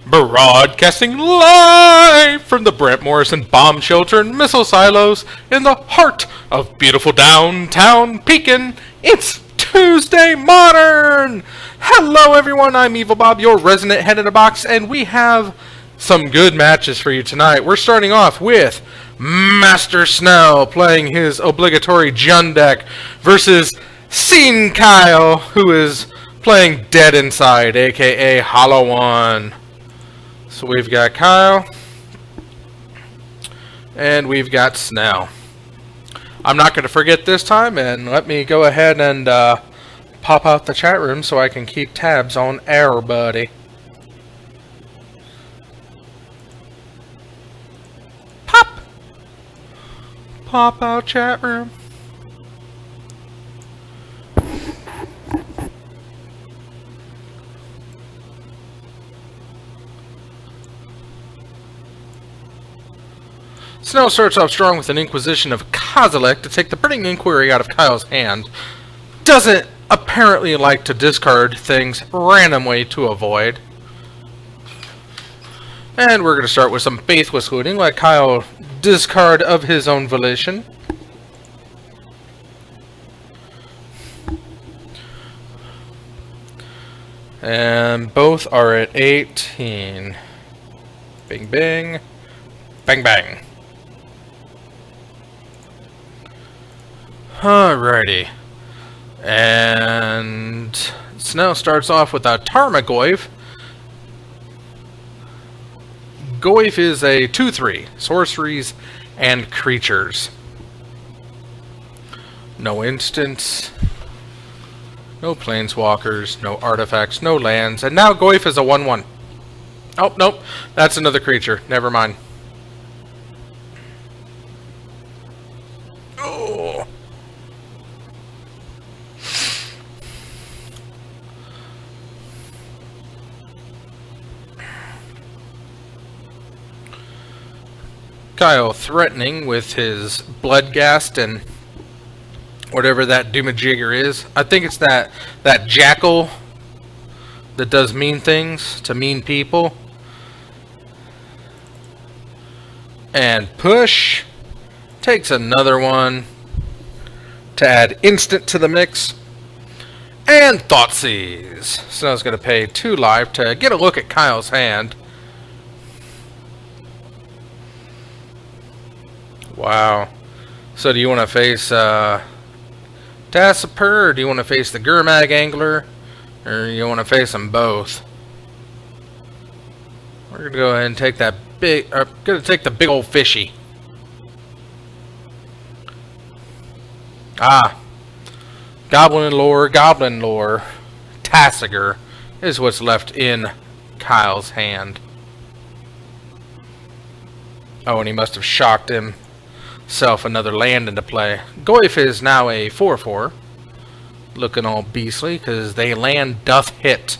Broadcasting live from the Brent Morrison Bomb Shelter and Missile Silos in the heart of beautiful downtown Pekin, it's Tuesday Modern! Hello everyone, I'm Evil Bob, your resident head in a box, and we have some good matches for you tonight. We're starting off with Master Snell playing his obligatory Jun deck versus Scene Kyle, who is playing Dead Inside, aka Hollow One. So we've got Kyle, and we've got Snell. I'm not going to forget this time, and let me go ahead and pop out the chat room so I can keep tabs on everybody. Pop! Pop out chat room. Snell starts off strong with an Inquisition of Kozilek to take the Burning Inquiry out of Kyle's hand. Doesn't apparently like to discard things randomly to avoid. And we're going to start with some Faithless Looting, let Kyle discard of his own volition. And both are at 18. Bing bing. Bang bang. Alrighty. And Snell starts off with a Tarmogoyf. Goyf is a 2/3, sorceries and creatures. No instants, no planeswalkers, no artifacts, no lands, and now Goyf is a 1/1. Oh, nope, that's another creature. Never mind. Oh. Kyle threatening with his Bloodghast and whatever that Doomajigger is. I think it's that jackal that does mean things to mean people. And push. Takes another one to add instant to the mix. And Thoughtseize. So I was going to pay 2 life to get a look at Kyle's hand. Wow. So do you want to face Tassiper, or do you want to face the Gurmag Angler, or you want to face them both? We're going to go ahead and take that big, going to take the big old fishy. Ah. Goblin lore. Tassiger is what's left in Kyle's hand. Oh, and he must have shocked himself another land into play. Goyf is now a 4/4. Looking all beastly, because they land doth hit.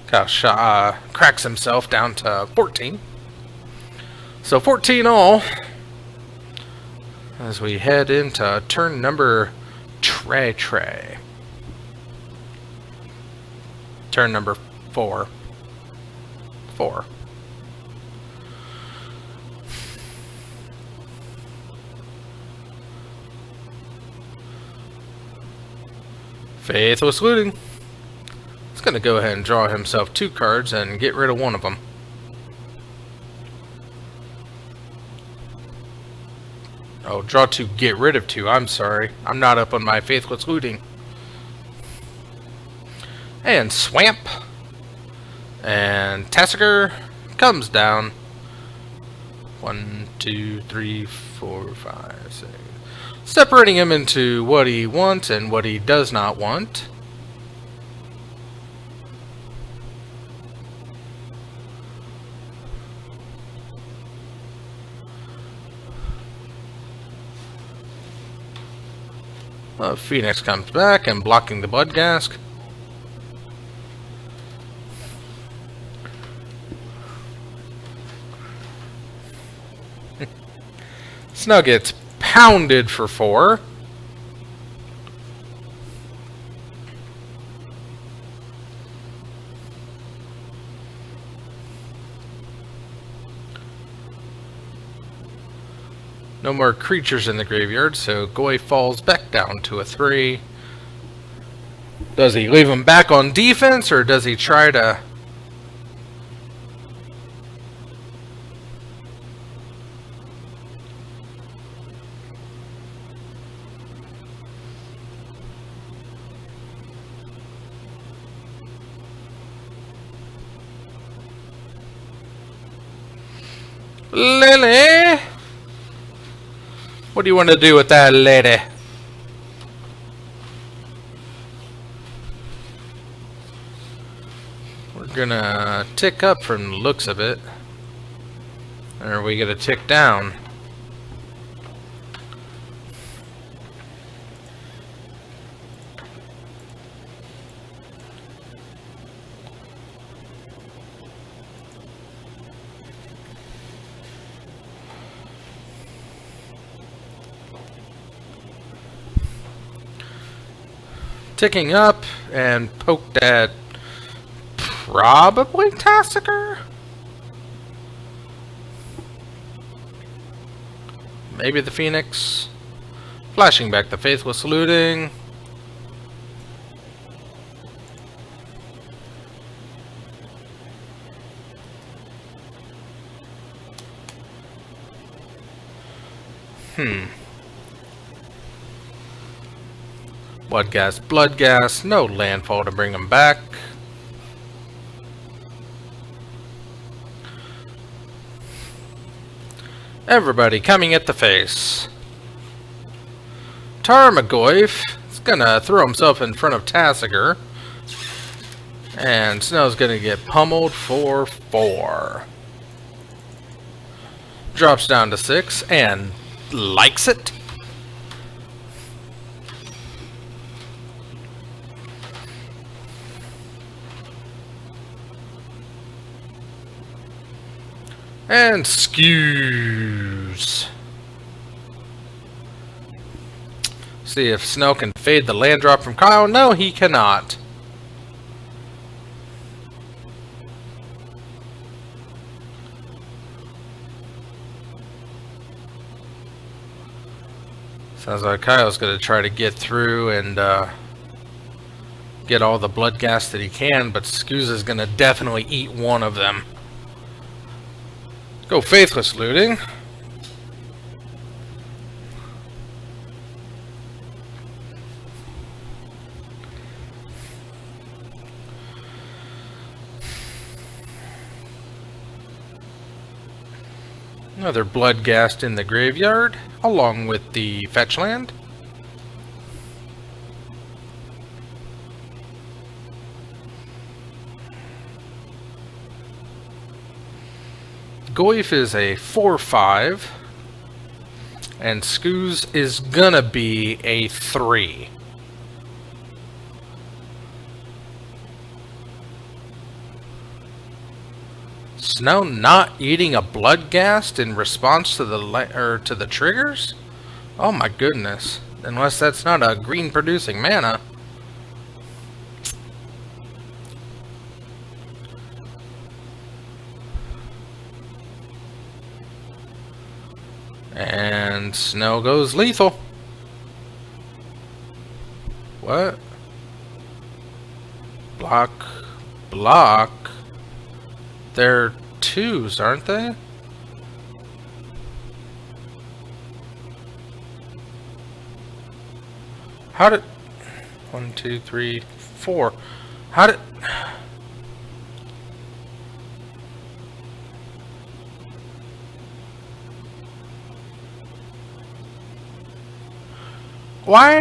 Kyle cracks himself down to 14. So 14 all. As we head into turn number Trey. Turn number 4. Faithless Looting. He's going to go ahead and draw himself 2 cards and get rid of one of them. Oh, draw 2, get rid of 2. I'm sorry. I'm not up on my Faithless Looting. And Swamp. And Tassiger comes down. 1, 2, 3, 4, 5, 6. Separating him into what he wants and what he does not want. Phoenix comes back and blocking the Bloodghast. Snell gets pounded for 4. No more creatures in the graveyard, so Goy falls back down to a 3. Does he leave him back on defense, or does he try to... Lily? What do you want to do with that lady? We're gonna tick up from the looks of it. Or are we gonna tick down? Ticking up and poked at probably Tassiger? Maybe the Phoenix. Flashing back the Faithless Looting. Blood gas, no landfall to bring him back. Everybody coming at the face. Tarmogoyf is gonna throw himself in front of Tassiger. And Snow's gonna get pummeled for 4. Drops down to 6 and likes it. And skews. See if Snow can fade the land drop from Kyle. No, he cannot. Sounds like Kyle's going to try to get through and get all the blood gas that he can, but Skews is going to definitely eat one of them. Go Faithless Looting. Another blood gassed in the graveyard, along with the fetch land. Goyf is a 4/5, and Scoos is gonna be a 3. Snow not eating a blood ghast in response to the triggers? Oh my goodness! Unless that's not a green producing mana. And Snow goes lethal. What? Block. They're 2s, aren't they? How did... 1, 2, 3, 4. How did... Why,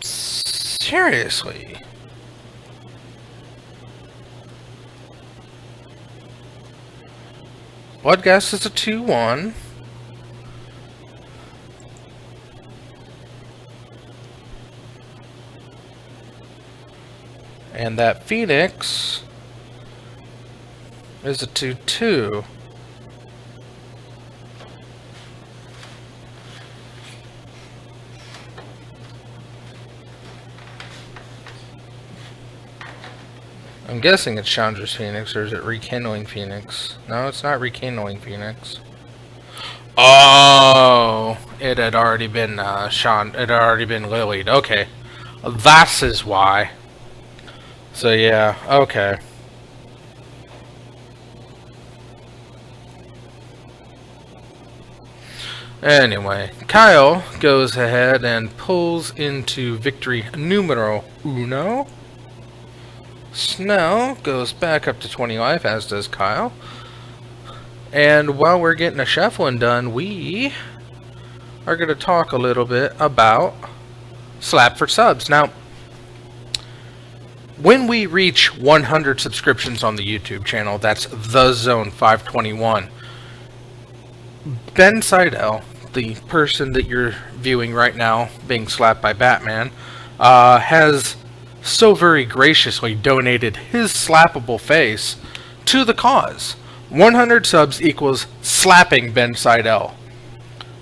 seriously? Bloodghast is a 2/1. And that Phoenix is a 2/2. I'm guessing it's Chandra's Phoenix, or is it Rekindling Phoenix? No, it's not Rekindling Phoenix. Oh, it had already been it had already been lilied. Okay, that is why. So yeah, okay. Anyway, Kyle goes ahead and pulls into victory numero uno. Snell goes back up to 20 life, as does Kyle. And while we're getting a shuffling done, we are going to talk a little bit about Slap for subs. Now, when we reach 100 subscriptions on the YouTube channel, that's The Zone 521, Ben Seidel, the person that you're viewing right now being slapped by Batman, has so very graciously donated his slappable face to the cause. 100 subs equals slapping Ben Seidel.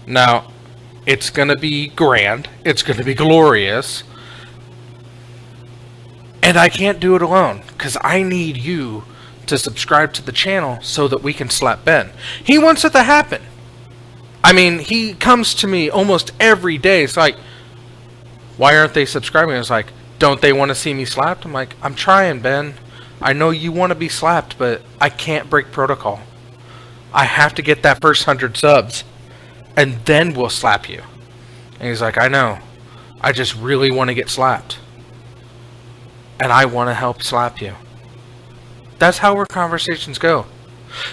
Now, it's going to be grand. It's going to be glorious. And I can't do it alone, because I need you to subscribe to the channel so that we can slap Ben. He wants it to happen. I mean, he comes to me almost every day. It's like, why aren't they subscribing? It's like, don't they want to see me slapped? I'm like, I'm trying, Ben. I know you want to be slapped, but I can't break protocol. I have to get that first 100 subs, and then we'll slap you. And he's like, I know. I just really want to get slapped. And I want to help slap you. That's how our conversations go.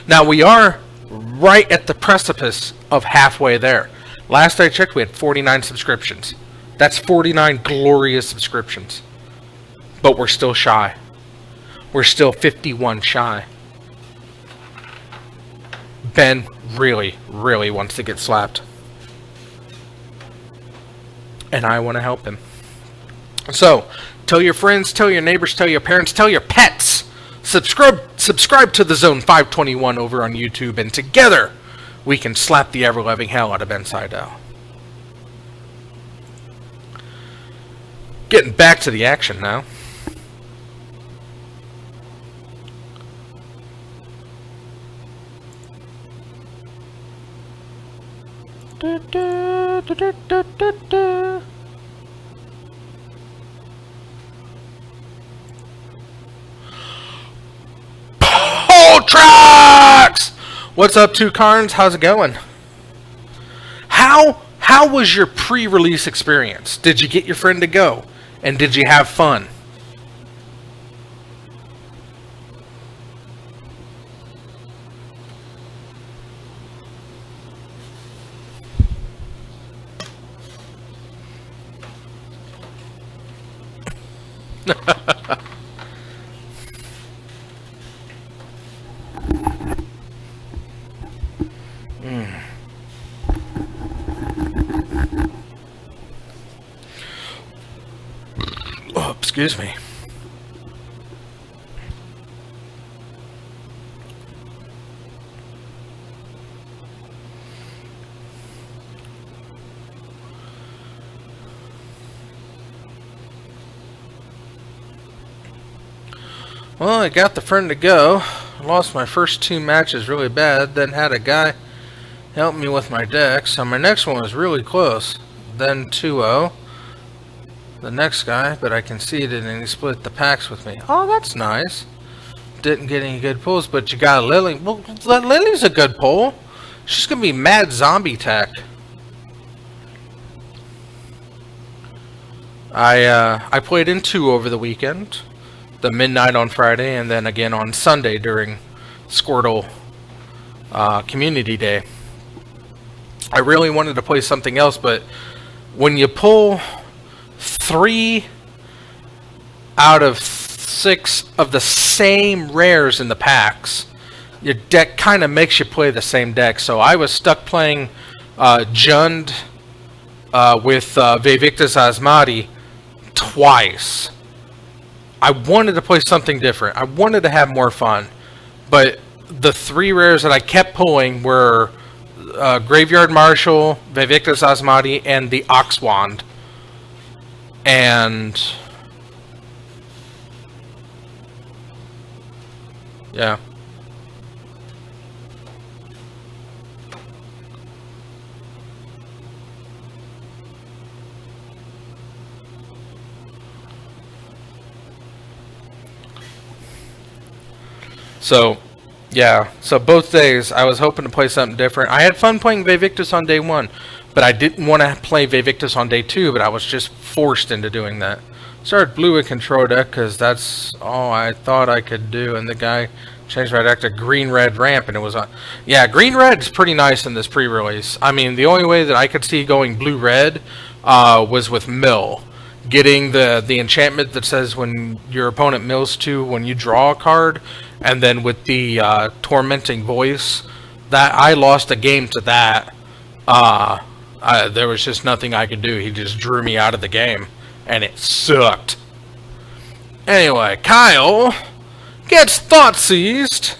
Now, we are right at the precipice of halfway there. Last I checked, we had 49 subscriptions. That's 49 glorious subscriptions. But we're still shy. We're still 51 shy. Ben really, really wants to get slapped. And I want to help him. So, tell your friends, tell your neighbors, tell your parents, tell your pets. Subscribe to the Zone 521 over on YouTube, and together we can slap the ever-loving hell out of Ben Seidel. Getting back to the action now. Trucks! What's up, Two Carns? How's it going? How was your pre-release experience? Did you get your friend to go? And did you have fun? Oh, excuse me. Well, I got the friend to go. Lost my first 2 matches really bad. Then had a guy help me with my deck. So my next one was really close. Then 2-0. The next guy, but I conceded and he split the packs with me. Oh, that's nice. Didn't get any good pulls, but you got Lily. Well, Lily's a good pull. She's going to be mad zombie tech. I played in 2 over the weekend. The midnight on Friday, and then again on Sunday during Squirtle Community Day. I really wanted to play something else, but when you pull 3 out of 6 of the same rares in the packs, your deck kind of makes you play the same deck. So I was stuck playing Jund with Vevictus Asmati twice. I wanted to play something different. I wanted to have more fun. But the 3 rares that I kept pulling were Graveyard Marshal, Vevictus Asmati, and the Oxwand. And Yeah. So, yeah. So both days, I was hoping to play something different. I had fun playing Vivictus on day 1, but I didn't want to play Vivictus on day 2, but I was just forced into doing that. Started blue with control deck, because that's all I thought I could do, and the guy changed my deck to green-red ramp, and it was on... Yeah, green-red is pretty nice in this pre-release. I mean, the only way that I could see going blue-red was with mill. Getting the enchantment that says when your opponent mills 2 when you draw a card, and then with the tormenting voice, that I lost a game to that. There was just nothing I could do. He just drew me out of the game, and it sucked. Anyway, Kyle gets Thought Seized.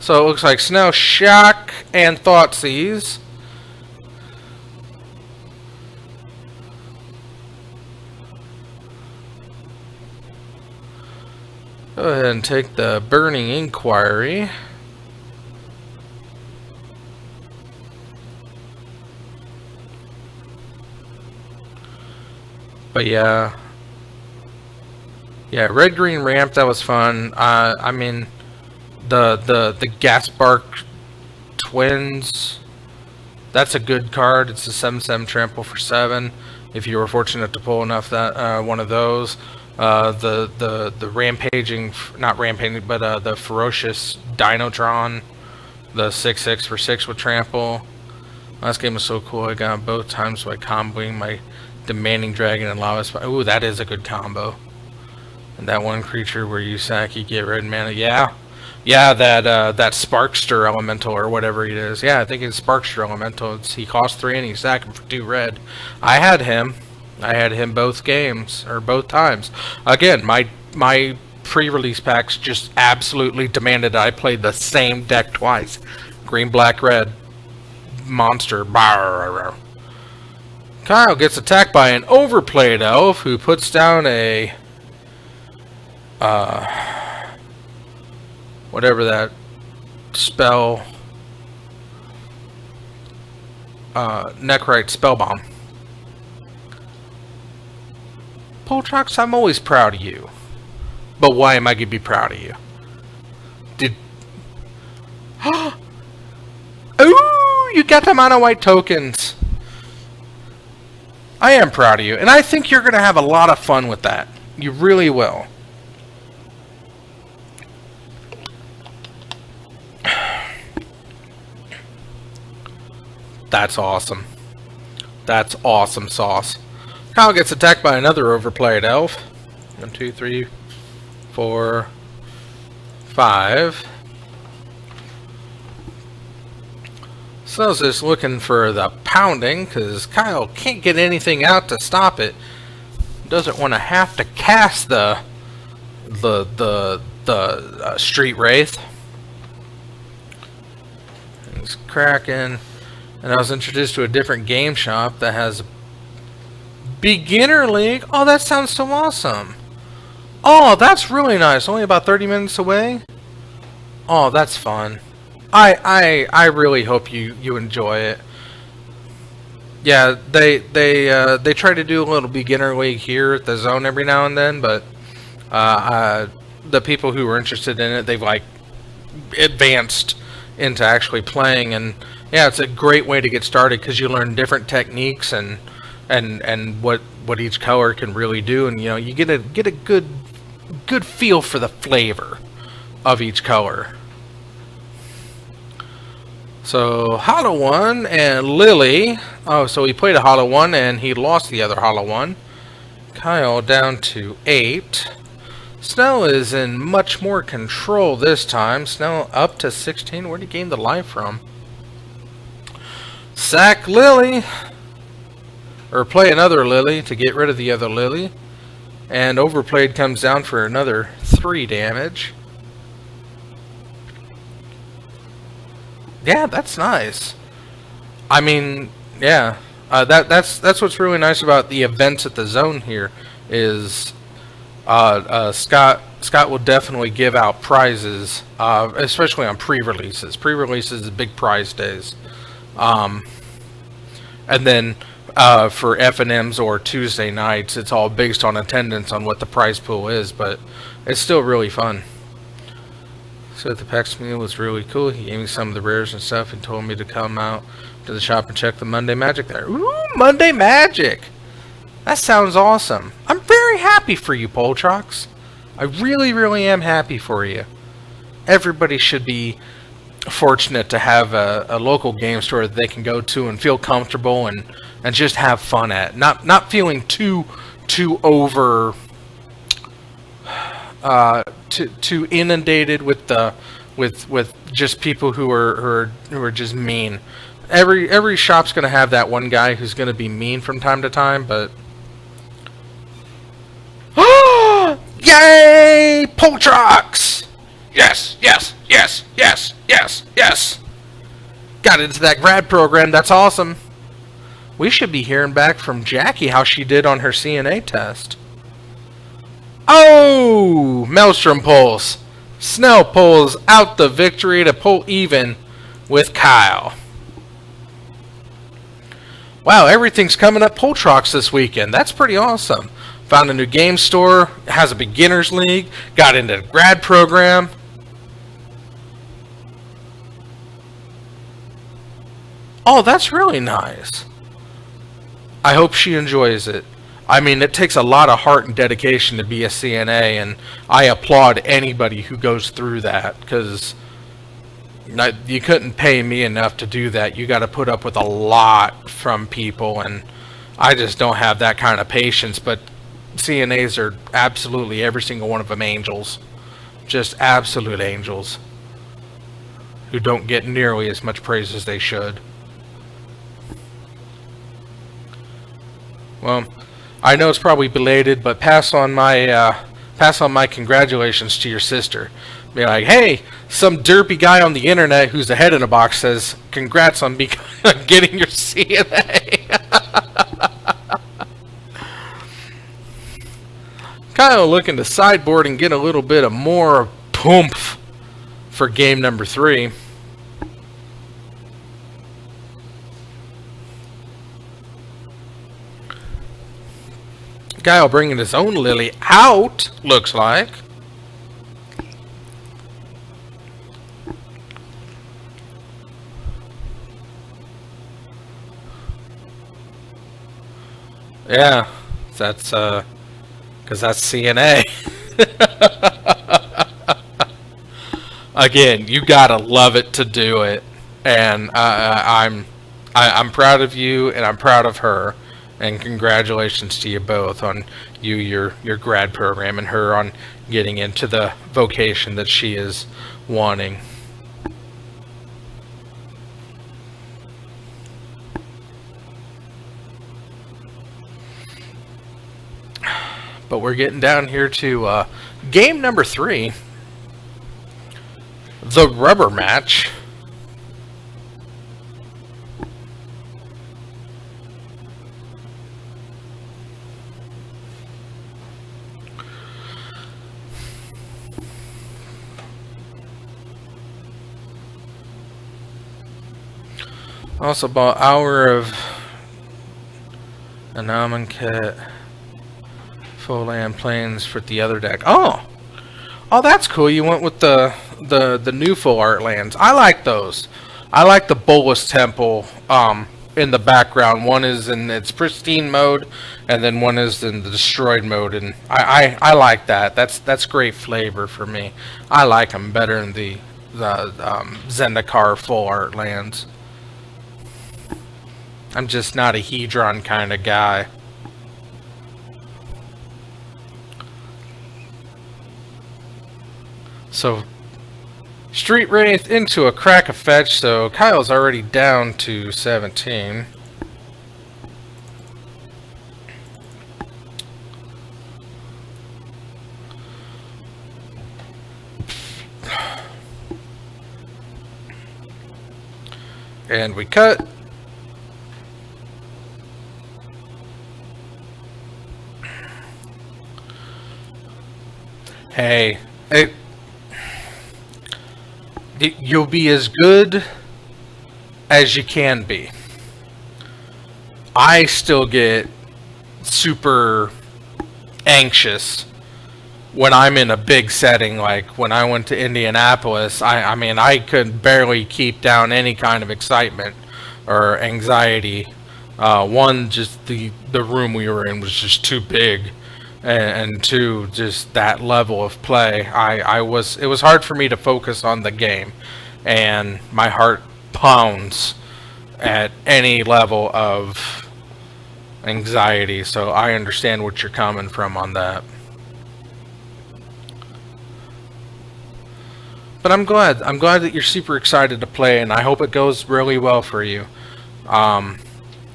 So it looks like Snow, Shock, and Thought Seize. Go ahead and take the Burning Inquiry. But yeah, red green ramp, that was fun. I mean, the gas bark twins, that's a good card. It's a 7/7 trample for 7. If you were fortunate to pull enough that one of those. The rampaging, not rampaging, but the ferocious Dinotron, the 6/6 for 6 with trample. Last game was so cool. I got both times by comboing my Demanding Dragon and Lava Spire. Ooh, that is a good combo. And that one creature where you sack, you get red mana. Yeah, that Sparkster Elemental or whatever it is. Yeah, I think it's Sparkster Elemental. He costs 3 and you sack him for 2 red. I had him both games, or both times. Again, my pre-release packs just absolutely demanded I played the same deck twice. Green, black, red. Monster. Kyle gets attacked by an overplayed elf who puts down a... whatever that spell... Necrite Spellbomb. Poltrox, I'm always proud of you. But why am I going to be proud of you? Ooh, you got the mono white tokens. I am proud of you. And I think you're going to have a lot of fun with that. You really will. That's awesome. That's awesome sauce. Kyle gets attacked by another overplayed elf. 1, 2, 3, 4, 5. Snow's just looking for the pounding because Kyle can't get anything out to stop it. Doesn't want to have to cast the Street Wraith. He's cracking. And I was introduced to a different game shop that has Beginner League. Oh, that sounds so awesome. Oh, that's really nice. Only about 30 minutes away. Oh, that's fun. I really hope you enjoy it. Yeah, they try to do a little Beginner League here at the Zone every now and then, but the people who were interested in it, they've like advanced into actually playing, and yeah, it's a great way to get started because you learn different techniques and what each color can really do, and you know, you get a good feel for the flavor of each color. So Hollow One and Lily. Oh, so he played a Hollow One and he lost the other Hollow One. Kyle down to 8. Snow is in much more control this time. Snow up to 16. Where'd he gain the life from? Sack Lily. Or play another Lily to get rid of the other Lily. And Overplayed comes down for another 3 damage. Yeah, that's nice. I mean, yeah, that's what's really nice about the events at the Zone here is Scott will definitely give out prizes, especially on pre-releases. Pre-releases is big prize days. And then for F&Ms or Tuesday nights, it's all based on attendance on what the prize pool is, but it's still really fun. So the PAX meal was really cool. He gave me some of the rares and stuff and told me to come out to the shop and check the Monday Magic there. Ooh, Monday Magic! That sounds awesome. I'm very happy for you, Poltrox. I really, really am happy for you. Everybody should be fortunate to have a local game store that they can go to and feel comfortable and just have fun at. Not feeling too over too inundated with just people who are just mean. Every shop's gonna have that one guy who's gonna be mean from time to time, but yay, Poltrox! Yes, yes, yes, yes, yes, yes. Got into that grad program. That's awesome. We should be hearing back from Jackie how she did on her CNA test. Oh, Maelstrom pulls. Snell pulls out the victory to pull even with Kyle. Wow, everything's coming up Poltrox this weekend. That's pretty awesome. Found a new game store, has a beginners league, got into the grad program. Oh, that's really nice. I hope she enjoys it. I mean, it takes a lot of heart and dedication to be a CNA, and I applaud anybody who goes through that, because you couldn't pay me enough to do that. You got to put up with a lot from people, and I just don't have that kind of patience. But CNAs are absolutely, every single one of them, angels. Just absolute angels who don't get nearly as much praise as they should. Well, I know it's probably belated, but pass on my congratulations to your sister. Be like, hey, some derpy guy on the internet who's a head in a box says, congrats on getting your CNA. Kind of looking to sideboard and get a little bit of more poomph for game number 3. Guy bringing his own Lily out, looks like. Yeah, that's because that's CNA. Again, you gotta love it to do it, and I'm proud of you, and I'm proud of her. And congratulations to you both on your grad program and her on getting into the vocation that she is wanting. But we're getting down here to game number 3. The rubber match. Also bought Hour of Anoman Kit, Full Land Plains for the other deck. Oh, that's cool. You went with the new Full Art Lands. I like those. I like the Bolus Temple in the background. One is in its pristine mode, and then one is in the destroyed mode. And I like that. That's great flavor for me. I like them better than the Zendikar Full Art Lands. I'm just not a Hedron kind of guy. So, Street Wraith into a crack of fetch, so Kyle's already down to 17. And we cut. Hey, you'll be as good as you can be. I still get super anxious when I'm in a big setting. Like when I went to Indianapolis, I mean, I could barely keep down any kind of excitement or anxiety. One, just the room we were in was just too big, and two, just that level of play. It was hard for me to focus on the game, and my heart pounds at any level of anxiety. So I understand what you're coming from on that. But I'm glad. I'm glad that you're super excited to play, and I hope it goes really well for you. Um,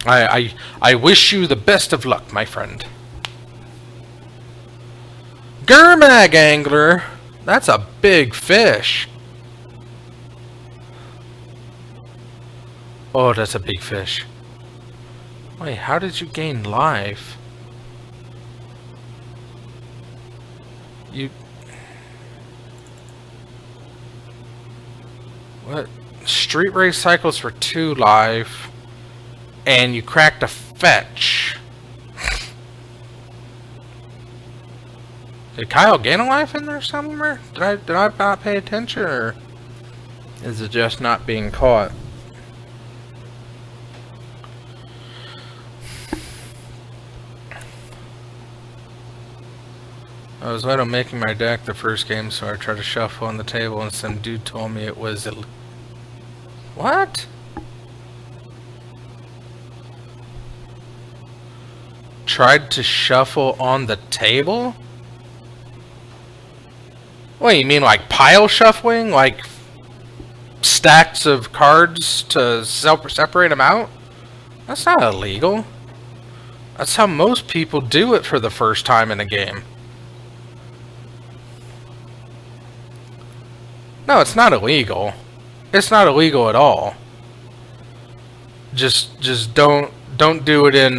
I wish you the best of luck, my friend. Gurmag angler. That's a big fish. Oh, that's a big fish. Wait, how did you gain life? You... What? Street race cycles for 2 life. And you cracked a fetch. Did Kyle gain a life in there somewhere? Did I not pay attention, or is it just not being caught? I was late on making my deck the first game, so I tried to shuffle on the table, and some dude told me it was what? Tried to shuffle on the table? What, you mean like pile shuffling? Like stacks of cards to separate them out? That's not illegal. That's how most people do it for the first time in a game. No, it's not illegal. It's not illegal at all. Just don't do it in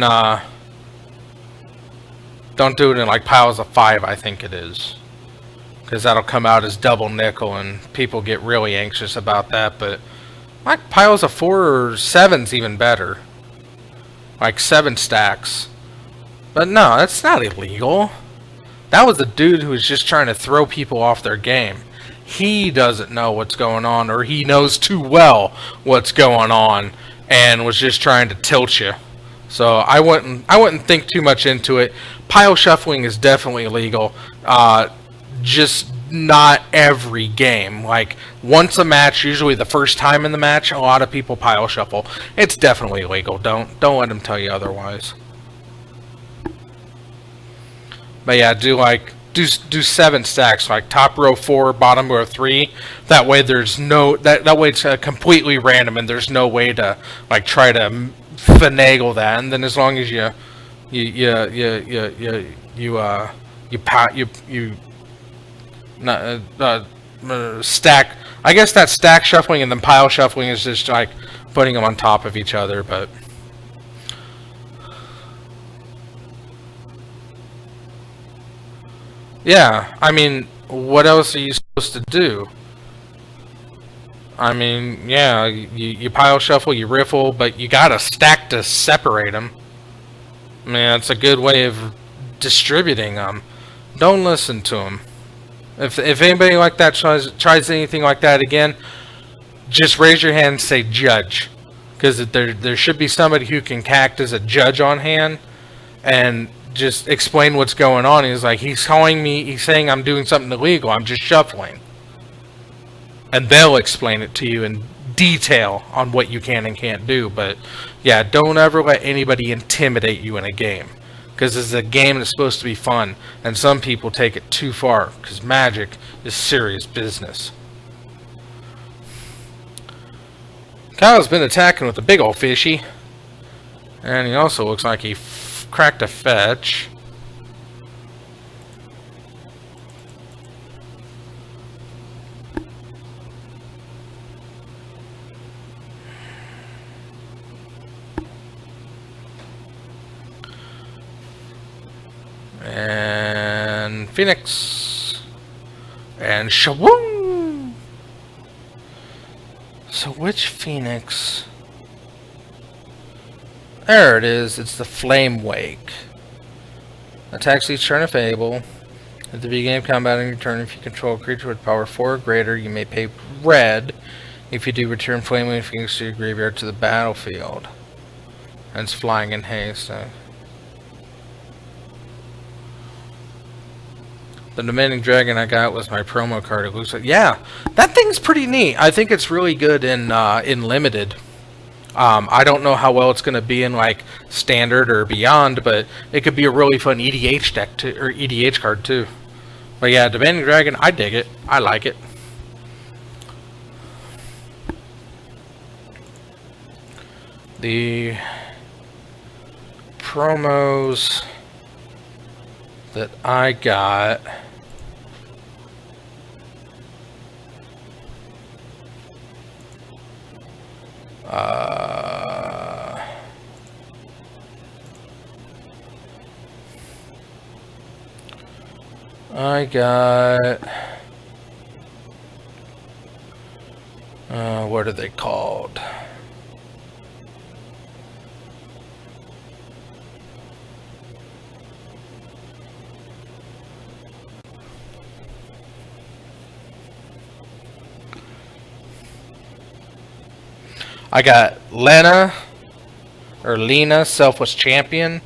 don't do it in like piles of 5, I think it is. Because that'll come out as double nickel, and people get really anxious about that. But like piles of 4 or 7's even better. Like 7 stacks. But no, that's not illegal. That was the dude who was just trying to throw people off their game. He doesn't know what's going on, or he knows too well what's going on, and was just trying to tilt you. So I wouldn't think too much into it. Pile shuffling is definitely illegal. Just not every game. Like once a match, usually the first time in the match, a lot of people pile shuffle. It's definitely illegal. Don't let them tell you otherwise. But yeah, do 7 stacks, like top row 4, bottom row 3. That way there's no that way it's completely random, and there's no way to like try to finagle that. And then as long as you stack. I guess that stack shuffling and then pile shuffling is just like putting them on top of each other, but yeah, I mean, what else are you supposed to do? I mean, yeah, you pile shuffle, you riffle, but you gotta stack to separate them. I mean, it's a good way of distributing them. Don't listen to them. If anybody like that tries anything like that again, just raise your hand and say judge, because there should be somebody who can act as a judge on hand and just explain what's going on. He's like, he's saying I'm doing something illegal. I'm just shuffling, and they'll explain it to you in detail on what you can and can't do. But yeah, don't ever let anybody intimidate you in a game. Because it's a game that's supposed to be fun, and some people take it too far, because Magic is serious business. Kyle's been attacking with a big old fishy, and he also looks like he cracked a fetch. And Phoenix. and shawoom! So which phoenix? There it is. It's the Flame Wake. Attacks each turn if able. At the beginning of combat on your turn, if you control a creature with power 4 or greater, you may pay red. If you do, return Flame Wake Phoenix to your graveyard to the battlefield. And it's flying in haste. The Demanding Dragon I got was my promo card. It looks like, yeah, that thing's pretty neat. I think it's really good in limited. I don't know how well it's going to be in like standard or beyond, but it could be a really fun EDH deck too, or EDH card too. But yeah, Demanding Dragon, I dig it. I like it. The promos that I got. I got, what are they called? I got Lena, Selfless Champion.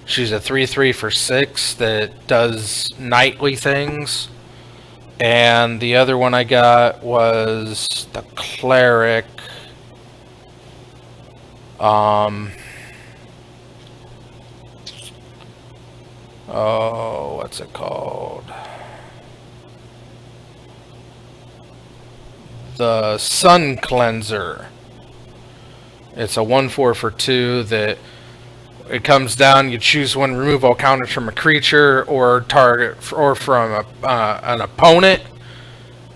She's a 3/3 for 6 that does nightly things. And the other one I got was the Cleric. Oh, what's it called? The Sun Cleanser. It's a 1/4 for 2 that it comes down. You choose one, remove all counters from a creature or target or from an opponent,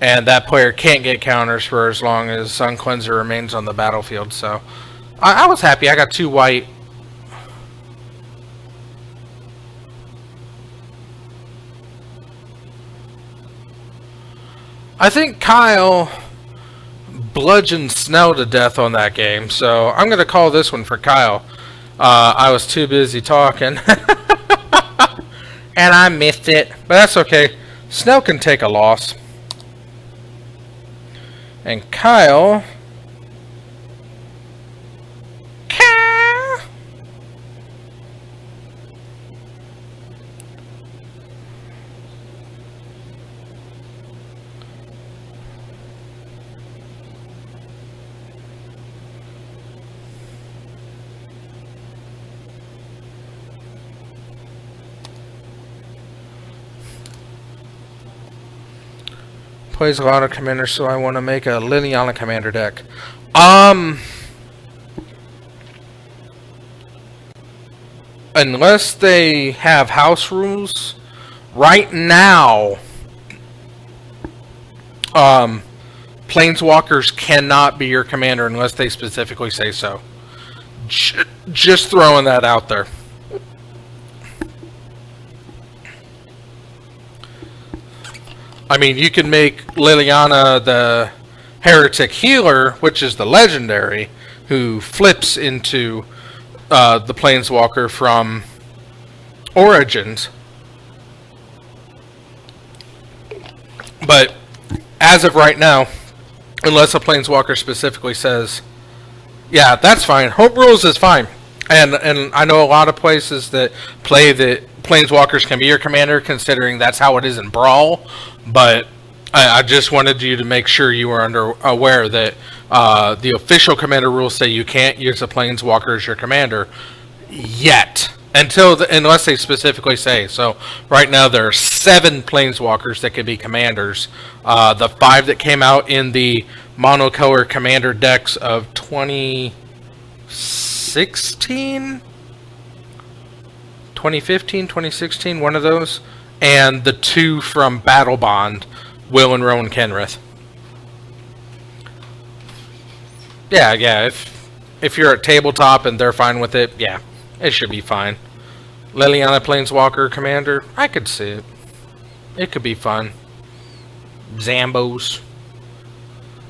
and that player can't get counters for as long as Sun Cleanser remains on the battlefield. So I was happy. I got 2 white. I think Kyle bludgeoned Snell to death on that game, so I'm going to call this one for Kyle. I was too busy talking, and I missed it, but that's okay. Snell can take a loss. And Kyle... plays a lot of commanders, so I want to make a Liliana commander deck. Unless they have house rules, right now, Planeswalkers cannot be your commander unless they specifically say so. Just throwing that out there. I mean, you can make Liliana the Heretic Healer, which is the legendary, who flips into the Planeswalker from Origins. But as of right now, unless a Planeswalker specifically says, yeah, that's fine. Home rules is fine. And I know a lot of places that play that Planeswalkers can be your commander, considering that's how it is in Brawl. But I just wanted you to make sure you were aware that the official commander rules say you can't use a Planeswalker as your commander yet, unless they specifically say. So right now there are 7 Planeswalkers that can be commanders. The 5 that came out in the monocolor commander decks of 2016, 2015, 2016, one of those, and the 2 from Battle Bond, Will and Rowan Kenrith. Yeah, if you're at tabletop and they're fine with it, yeah, it should be fine. Liliana Planeswalker Commander, I could see it. It could be fun. Zambos.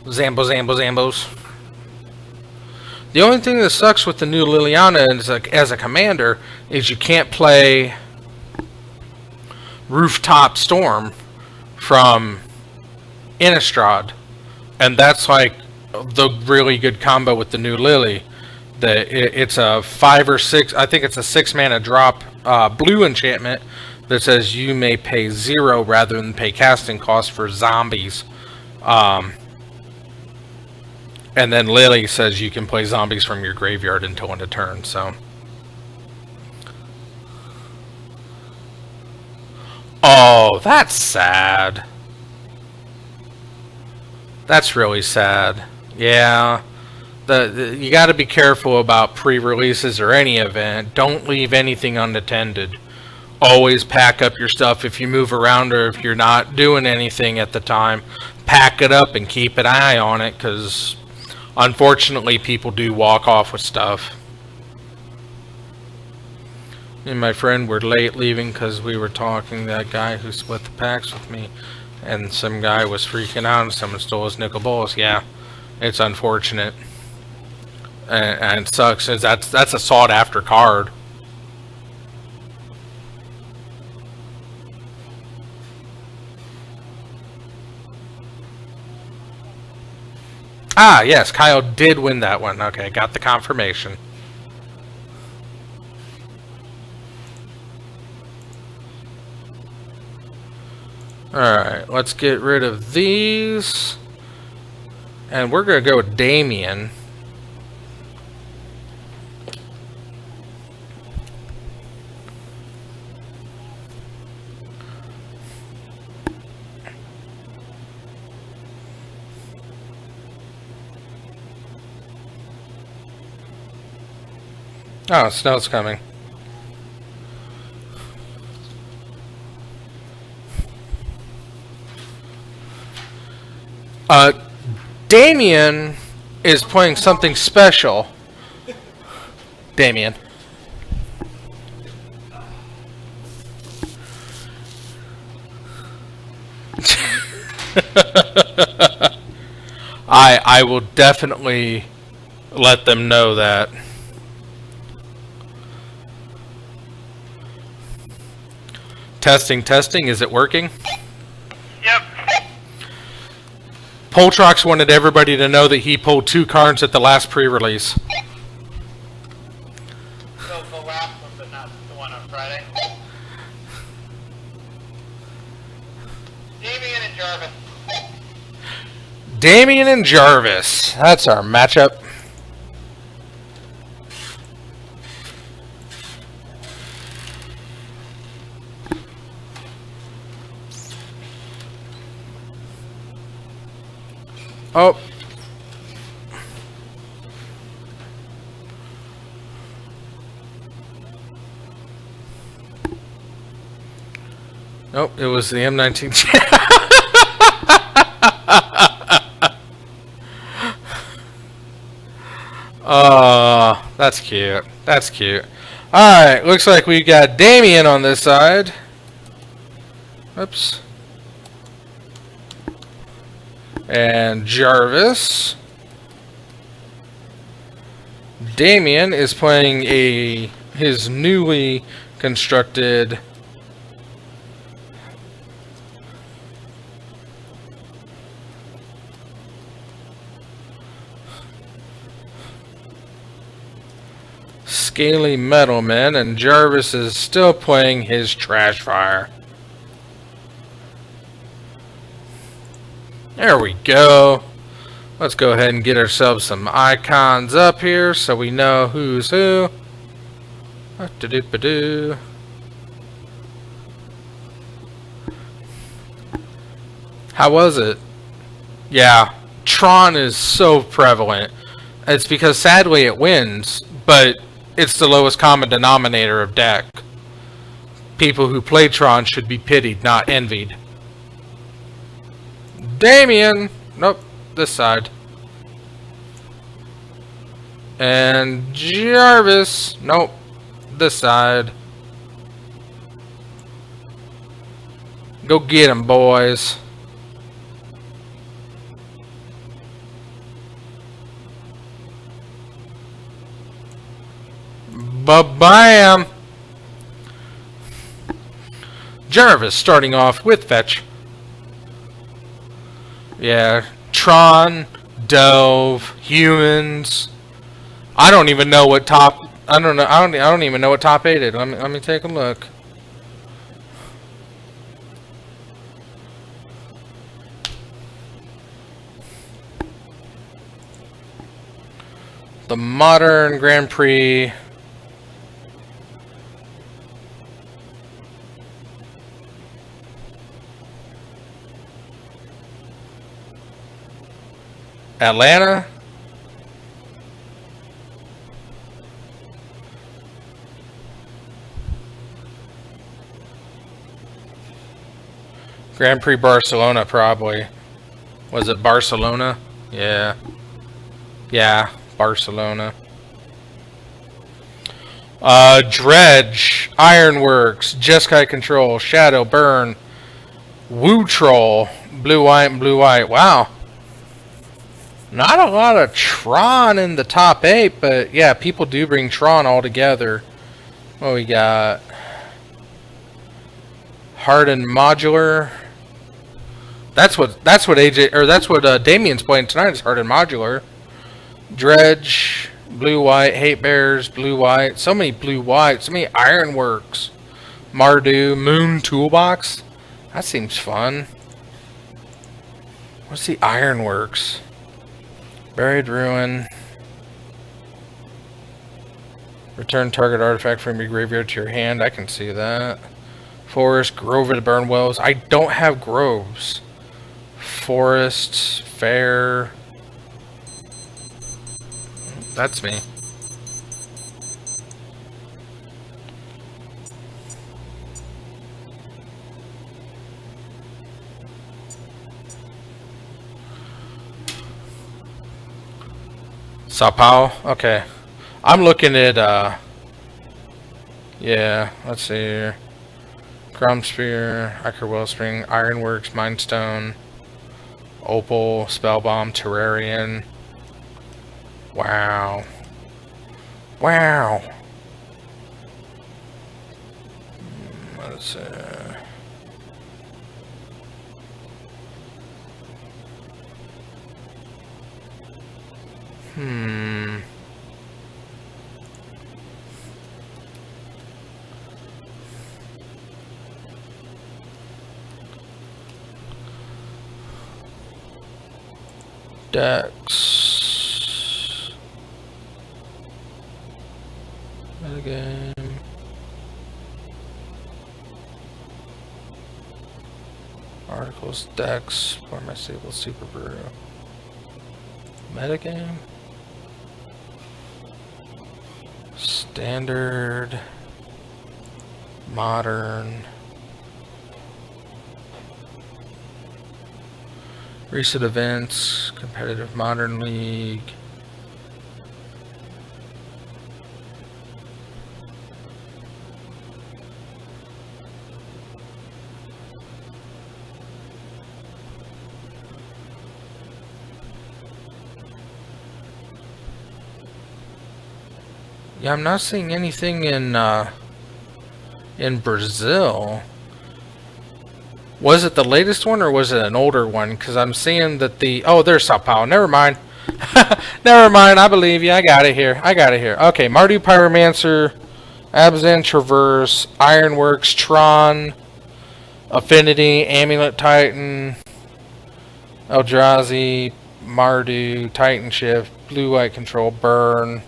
Zambos. The only thing that sucks with the new Liliana as a commander is you can't play Rooftop Storm from Innistrad. And that's like the really good combo with the new Lily. It's a 5 or 6, I think it's a 6 mana drop blue enchantment that says you may pay 0 rather than pay casting cost for zombies. And then Lily says you can play zombies from your graveyard until end of turn, so. Oh, that's sad. That's really sad. Yeah. You got to be careful about pre-releases or any event. Don't leave anything unattended. Always pack up your stuff if you move around or if you're not doing anything at the time. Pack it up and keep an eye on it, because unfortunately people do walk off with stuff. Me and my friend were late leaving because we were talking to that guy who split the packs with me. And some guy was freaking out and someone stole his nickel balls. Yeah, it's unfortunate. And it sucks, because that's a sought after card. Ah, yes, Kyle did win that one. Okay, got the confirmation. Alright, let's get rid of these. And we're going to go with Damien. Oh, snow's coming. Damien is playing something special. Damien. I will definitely let them know that. Testing, is it working? Yep. Poltrox wanted everybody to know that he pulled 2 cards at the last pre-release. So the last one, but not the one on Friday. Damien and Jarvis. Damien and Jarvis. That's our matchup. Oh. Nope, it was the M19. That's cute. That's cute. Alright, looks like we got Damien on this side. Oops. And Jarvis. Damien is playing his newly constructed Scaly Metalman, and Jarvis is still playing his Trash Fire. There we go. Let's go ahead and get ourselves some icons up here so we know who's who. How was it? Yeah, Tron is so prevalent. It's because sadly it wins, but it's the lowest common denominator of deck. People who play Tron should be pitied, not envied. Damien! Nope, this side. And Jarvis! Nope, this side. Go get him, boys. Ba-bam! Jarvis starting off with fetch. Yeah, Tron, Delve, humans. I don't even know what top. I don't know. I don't even know what top 8 is. Let me take a look. The modern Grand Prix. Atlanta. Grand Prix Barcelona, probably. Was it Barcelona? Yeah. Yeah, Barcelona. Dredge, Ironworks, Jeskai Control, Shadow, Burn, Woo Troll, Blue White, and Blue White. Wow. Not a lot of Tron in the top 8, but yeah, people do bring Tron all together. What we got? Hardened Modular. That's what AJ, or that's what Damien's playing tonight, is Hardened Modular. Dredge, Blue White, Hate Bears, Blue White. So many Blue White, so many Ironworks. Mardu, Moon Toolbox. That seems fun. What's the Ironworks? Buried Ruin. Return target artifact from your graveyard to your hand. I can see that. Forest, Grove of the Burnwells. I don't have groves. Forest, Fair. That's me. Sao Paulo? Okay. I'm looking at, yeah, let's see here. Crom Spear, Icar Wellspring, Ironworks, Mindstone, Opal, Spellbomb, Terrarian. Wow. Wow. Let's see. Decks. Metagame. Articles, decks, for my stable Super Brew. Metagame. Standard. Modern. Recent events, competitive modern league. Yeah, I'm not seeing anything in Brazil. Was it the latest one or was it an older one? Because I'm seeing that the... Oh, there's Sao Paulo. Never mind. Never mind. I believe you. I got it here. Okay, Mardu Pyromancer, Abzan Traverse, Ironworks, Tron, Affinity, Amulet Titan, Eldrazi, Mardu, Titan Shift, Blue White Control, Burn.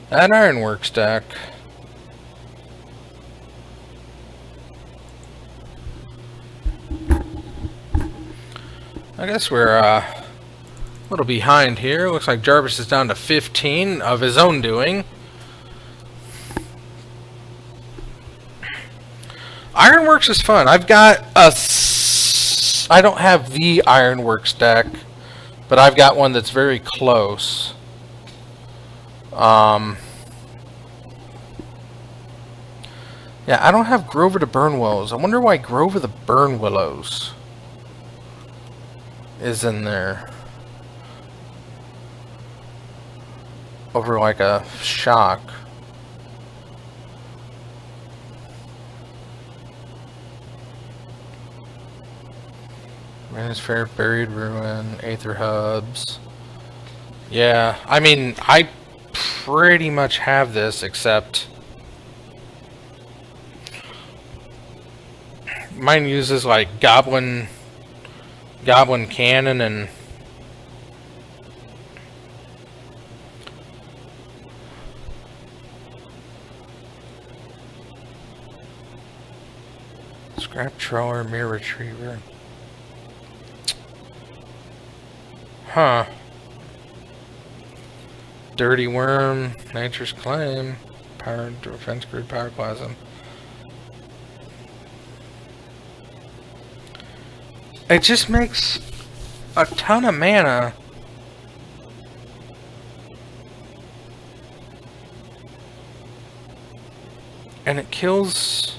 That Ironworks deck. I guess we're a little behind here. Looks like Jarvis is down to 15 of his own doing. Ironworks is fun. I've got a... I don't have the Ironworks deck, but I've got one that's very close. Yeah, I don't have Grove of the Burnwells. I wonder why Grove of the Burnwillows is in there. over like a shock. Manosphere, Buried Ruin, Aether Hubs. Yeah, I mean, I pretty much have this, except mine uses like Goblin Cannon and Scrap Trawler, Mirror Retriever. Huh. Dirty Worm, Nature's Claim, Power Defense Grid, Pyroclasm. It just makes a ton of mana. And it kills...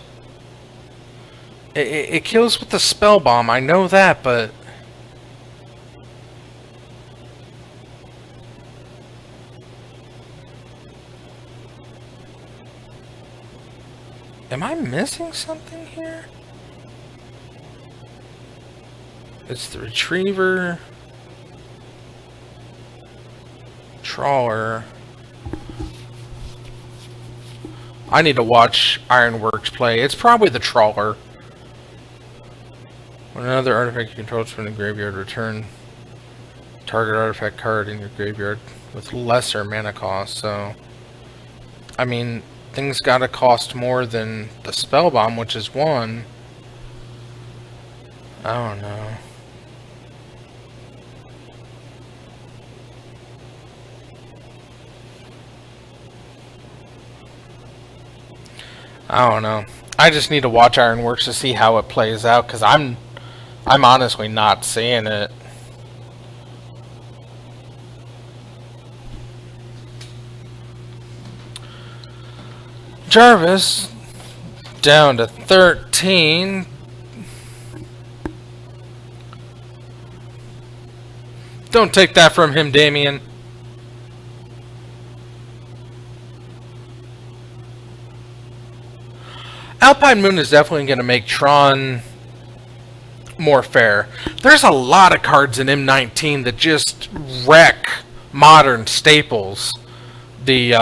It kills with the Spell Bomb, I know that, but... Am I missing something here? It's the Retriever, Trawler. I need to watch Ironworks play. It's probably the Trawler. When another artifact you control is from the graveyard, return target artifact card in your graveyard with lesser mana cost. So, I mean, things gotta cost more than the Spell Bomb, which is 1. I don't know. I don't know. I just need to watch Ironworks to see how it plays out, because I'm honestly not seeing it. Jarvis down to 13. Don't take that from him, Damien. Alpine Moon is definitely going to make Tron more fair. There's a lot of cards in M19 that just wreck modern staples. The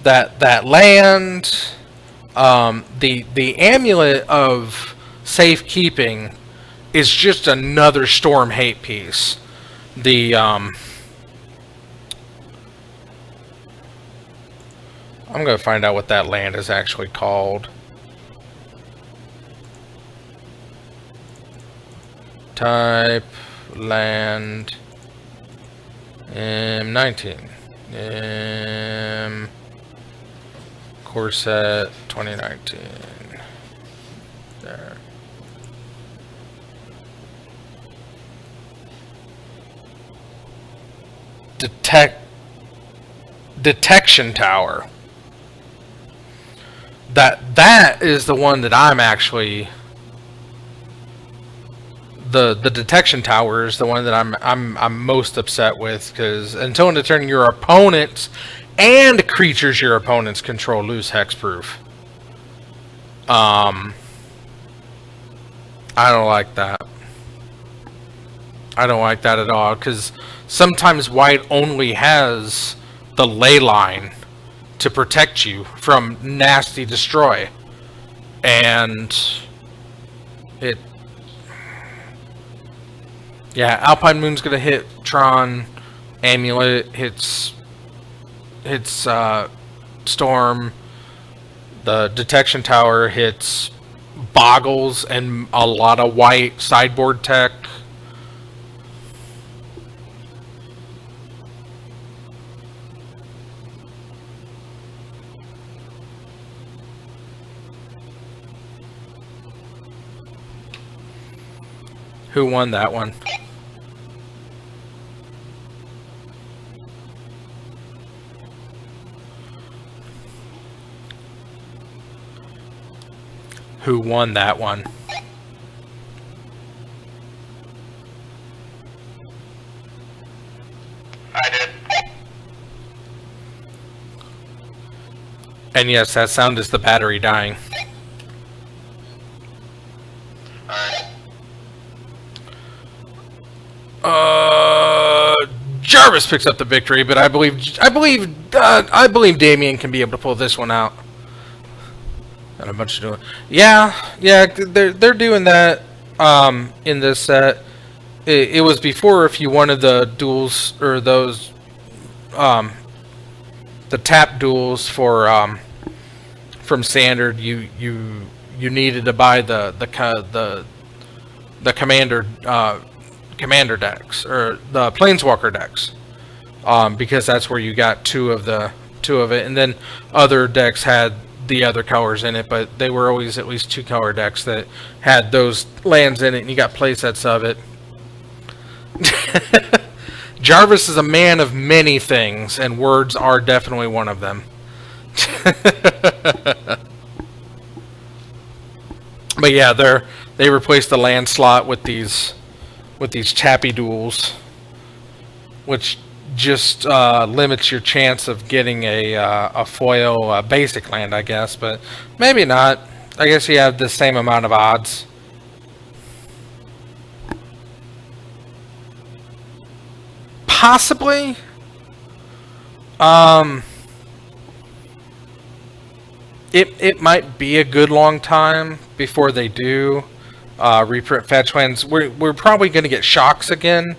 that land, the Amulet of Safekeeping is just another Storm hate piece. The I'm gonna find out what that land is actually called. Type land M19 core set 2019. There. Detection Tower. That is the one that I'm actually the Detection Tower is the one that I'm most upset with, because until end of turn your opponents and creatures your opponents control lose hexproof. I don't like that. I don't like that at all, because sometimes white only has the ley line to protect you from nasty destroy, and it, yeah, Alpine Moon's gonna hit Tron, Amulet hits Storm, the Detection Tower hits Boggles and a lot of white sideboard tech. Who won that one? Who won that one? I did. And yes, that sound is the battery dying. Alright. Jarvis picks up the victory, but I believe Damien can be able to pull this one out. Got a bunch of doing. Yeah, they're doing that. In this set, it was before if you wanted the duels or those, the tap duels for from standard, you needed to buy the commander decks or the planeswalker decks, because that's where you got two of it, and then other decks had the other colors in it, but they were always at least 2 color decks that had those lands in it, and you got play sets of it. Jarvis is a man of many things, and words are definitely one of them. But yeah, they replaced the land slot with these tappy duels, which just limits your chance of getting a foil basic land, I guess, but maybe not. I guess you have the same amount of odds. Possibly. It might be a good long time before they do reprint fetch lands. We're probably going to get shocks again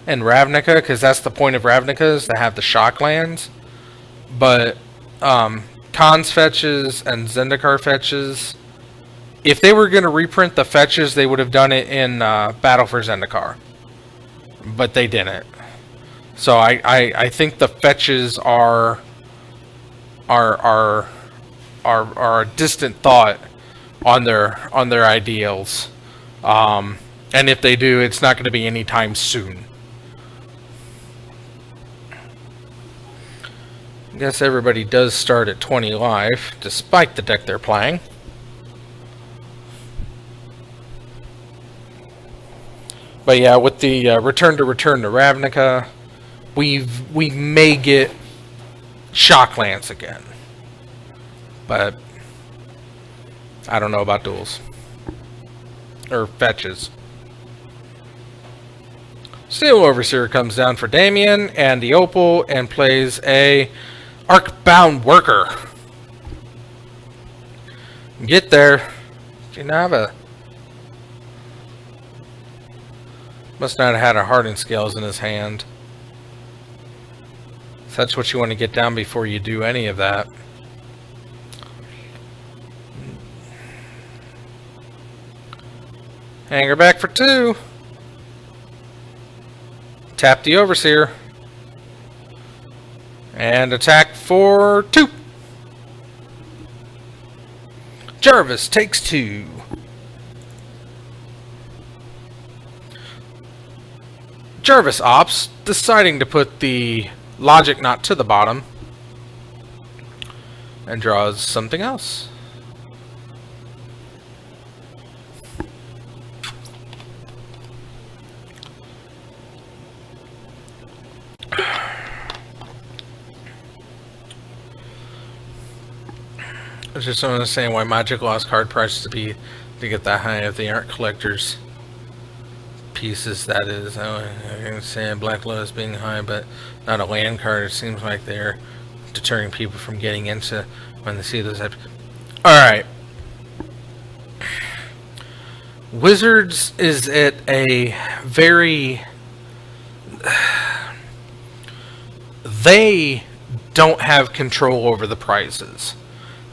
in Ravnica, because that's the point of Ravnica, is to have the shock lands. But Khans fetches and Zendikar fetches, if they were going to reprint the fetches, they would have done it in Battle for Zendikar, but they didn't. So I think the fetches are a distant thought on their ideals, and if they do, it's not going to be anytime soon. I guess everybody does start at 20 life, despite the deck they're playing. But yeah, with the return to Ravnica, we may get Shocklands again. But I don't know about duels. Or fetches. Steel Overseer comes down for Damien and the Opal and plays a Arcbound Worker. Get there. Janava. Must not have had a Hardened Scales in his hand. So that's what you want to get down before you do any of that. Hanger back for 2. Tap the Overseer. And attack for 2. Jarvis takes 2. Jarvis opts, deciding to put the Logic Knot to the bottom. And draws something else. I just don't understand why Magic lost card prices to get that high if they aren't collectors pieces. That is, I can understand Black Lotus being high, but not a land card. It seems like they're deterring people from getting into when they see those types. Alright. Wizards is at a very... They don't have control over the prices.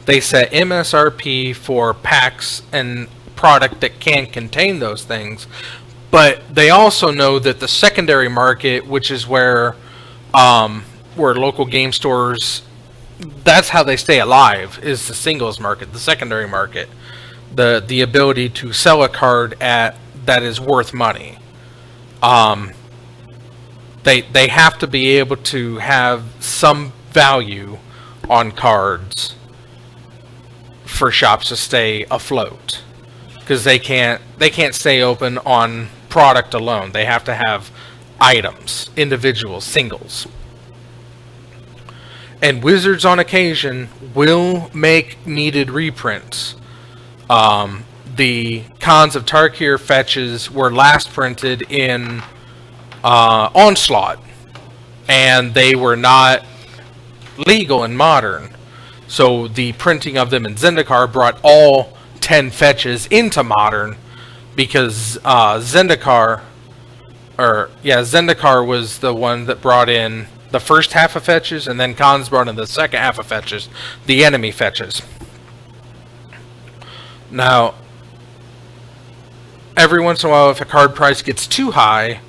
They set MSRP for packs and product that can contain those things, but they also know that the secondary market, which is where local game stores, that's how they stay alive, is the singles market, the secondary market, the ability to sell a card at that is worth money. They have to be able to have some value on cards for shops to stay afloat, because they can't stay open on product alone. They have to have items, individuals, singles. And Wizards on occasion will make needed reprints. The Khans of Tarkir fetches were last printed in Onslaught, and they were not legal in Modern. So the printing of them in Zendikar brought all 10 fetches into Modern, because Zendikar was the one that brought in the first half of fetches, and then Khans brought in the second half of fetches, the enemy fetches. Now, every once in a while, if a card price gets too high,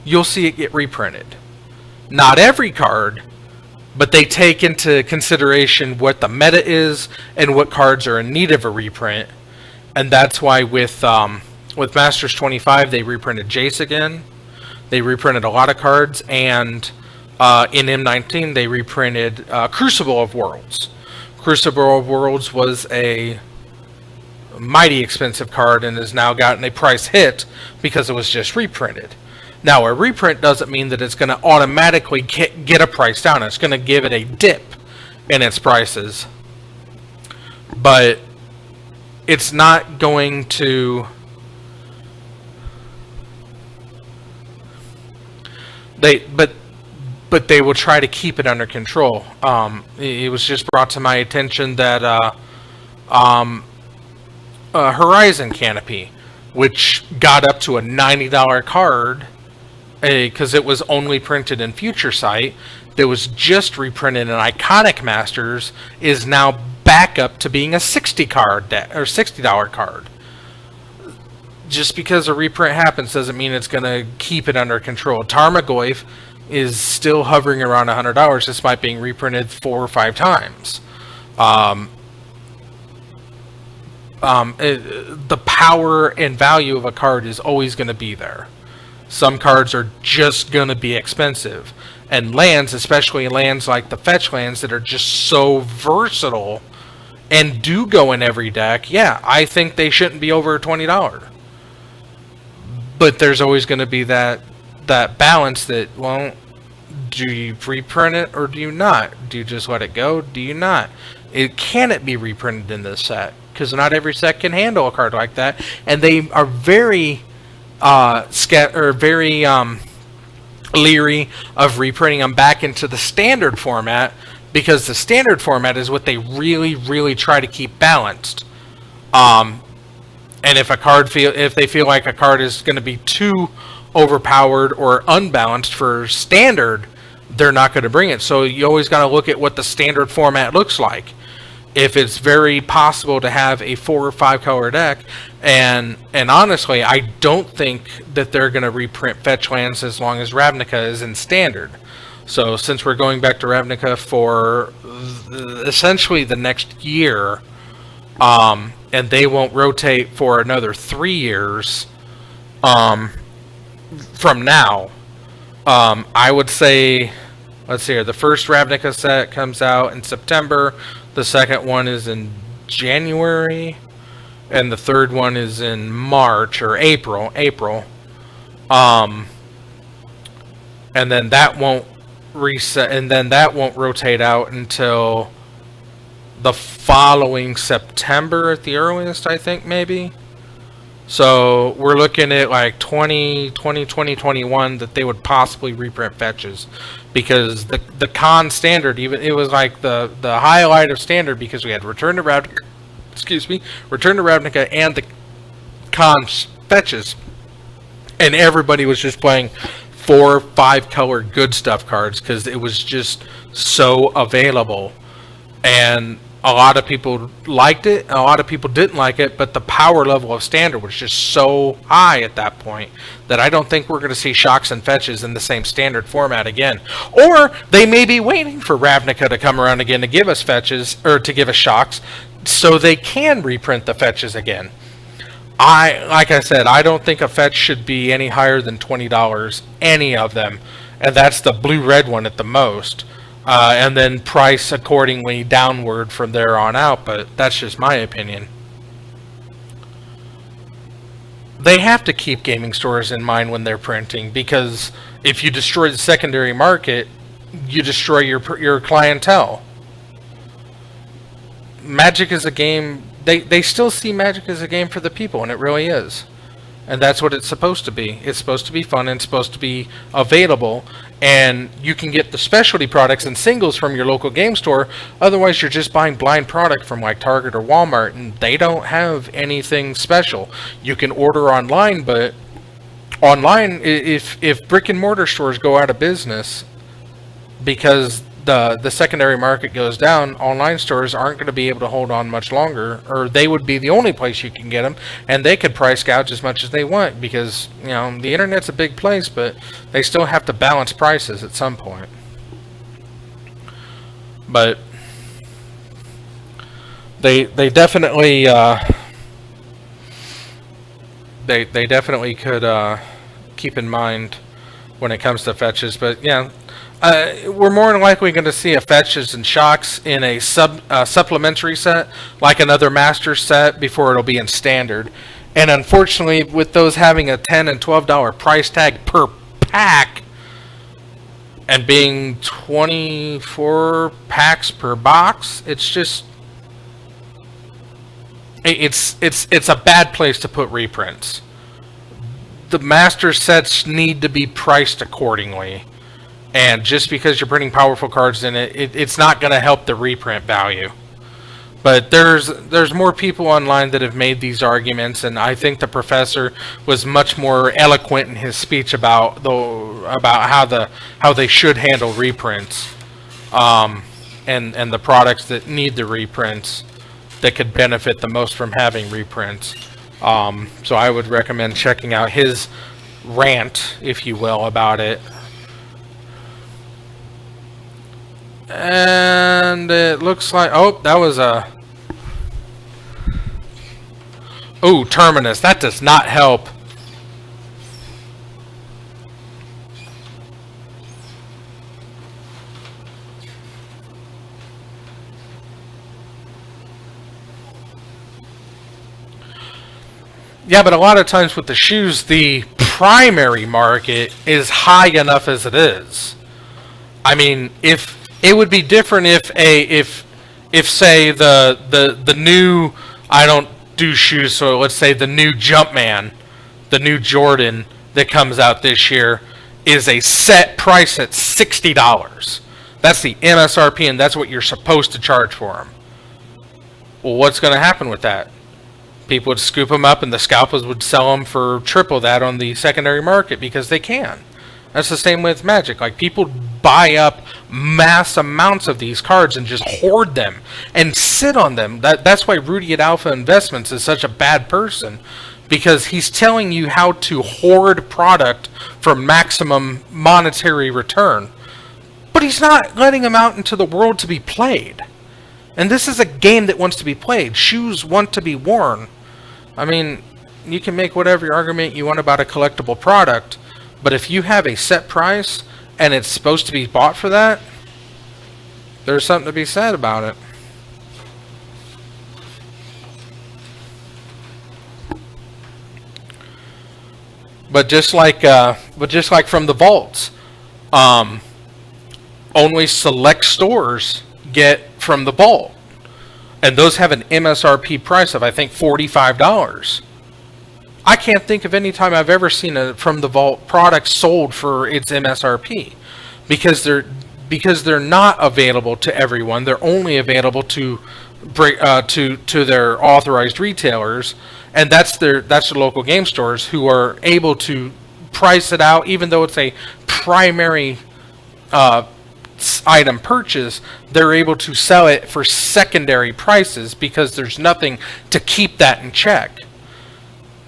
you'll see it get reprinted. Not every card, but they take into consideration what the meta is and what cards are in need of a reprint. And that's why with Masters 25, they reprinted Jace again. They reprinted a lot of cards, and in M19, they reprinted Crucible of Worlds. Crucible of Worlds was a mighty expensive card and has now gotten a price hit because it was just reprinted. Now, a reprint doesn't mean that it's going to automatically get a price down. It's going to give it a dip in its prices. But it's not going to... But they will try to keep it under control. It was just brought to my attention that Horizon Canopy, which got up to a $90 card, because it was only printed in Future Sight, that was just reprinted in Iconic Masters, is now back up to being a $60 card. Just because a reprint happens doesn't mean it's going to keep it under control. Tarmogoyf is still hovering around $100 despite being reprinted 4 or 5 times. The power and value of a card is always going to be there. Some cards are just going to be expensive. And lands, especially lands like the fetch lands that are just so versatile and do go in every deck, yeah, I think they shouldn't be over $20. But there's always going to be that balance that, well, do you reprint it or do you not? Do you just let it go? Do you not? Can it be reprinted in this set? Because not every set can handle a card like that, and they are very leery of reprinting them back into the standard format, because the standard format is what they really, really try to keep balanced. And if they feel like a card is going to be too overpowered or unbalanced for standard, they're not going to bring it. So you always got to look at what the standard format looks like. If it's very possible to have a 4 or 5 color deck, and honestly, I don't think that they're going to reprint fetch lands as long as Ravnica is in standard. So since we're going back to Ravnica for essentially the next year, and they won't rotate for another 3 years from now, I would say, let's see here, the first Ravnica set comes out in September, the second one is in January, and the third one is in March or April. And then that won't reset, and then that won't rotate out until the following September at the earliest, I think, maybe. So we're looking at like 2021 that they would possibly reprint fetches, because the con standard, even it was like the highlight of standard, because we had Return to Ravnica, and the con fetches, and everybody was just playing 4 or 5 color good stuff cards because it was just so available. And a lot of people liked it, a lot of people didn't like it, but the power level of standard was just so high at that point that I don't think we're going to see shocks and fetches in the same standard format again. Or they may be waiting for Ravnica to come around again to give us fetches, or to give us shocks, so they can reprint the fetches again. Like I said, I don't think a fetch should be any higher than $20, any of them, and that's the blue-red one at the most. And then price accordingly downward from there on out, but that's just my opinion. They have to keep gaming stores in mind when they're printing, because if you destroy the secondary market, you destroy your clientele. Magic is a game. They still see Magic as a game for the people, and it really is. And that's what it's supposed to be. It's supposed to be fun and it's supposed to be available. And you can get the specialty products and singles from your local game store. Otherwise, you're just buying blind product from like Target or Walmart, and they don't have anything special. You can order online, but online, if brick and mortar stores go out of business because the secondary market goes down, online stores aren't going to be able to hold on much longer, or they would be the only place you can get them, and they could price gouge as much as they want because, you know, the internet's a big place, but they still have to balance prices at some point. But they definitely they definitely could keep in mind when it comes to fetches. But yeah, we're more than likely going to see a fetches and shocks in a supplementary set, like another master set, before it'll be in standard. And unfortunately, with those having a $10 and $12 price tag per pack, and being 24 packs per box, it's just it's a bad place to put reprints. The master sets need to be priced accordingly. And just because you're putting powerful cards in it, it's not going to help the reprint value. But there's more people online that have made these arguments, and I think the professor was much more eloquent in his speech about how they should handle reprints, and the products that need the reprints that could benefit the most from having reprints. So I would recommend checking out his rant, if you will, about it. And it looks like, oh, that was a, oh, Terminus. That does not help. Yeah, but a lot of times with the shoes, the primary market is high enough as it is. I mean, if it would be different if say the new, I don't do shoes, so let's say the new Jumpman, the new Jordan that comes out this year is a set price at $60. That's the MSRP, and that's what you're supposed to charge for them. Well, what's going to happen with that? People would scoop them up, and the scalpers would sell them for triple that on the secondary market because they can. That's the same with Magic. Like, people buy up mass amounts of these cards and just hoard them and sit on them. That's why Rudy at Alpha Investments is such a bad person, because he's telling you how to hoard product for maximum monetary return. But he's not letting them out into the world to be played. And this is a game that wants to be played. Shoes want to be worn. I mean, you can make whatever argument you want about a collectible product, but if you have a set price and it's supposed to be bought for that, there's something to be said about it. But just like from the vaults, only select stores get from the vault, and those have an MSRP price of, I think, $45. I can't think of any time I've ever seen a from the vault product sold for its MSRP, because they're not available to everyone. They're only available to their authorized retailers, and that's the local game stores who are able to price it out, even though it's a primary item purchase. They're able to sell it for secondary prices because there's nothing to keep that in check.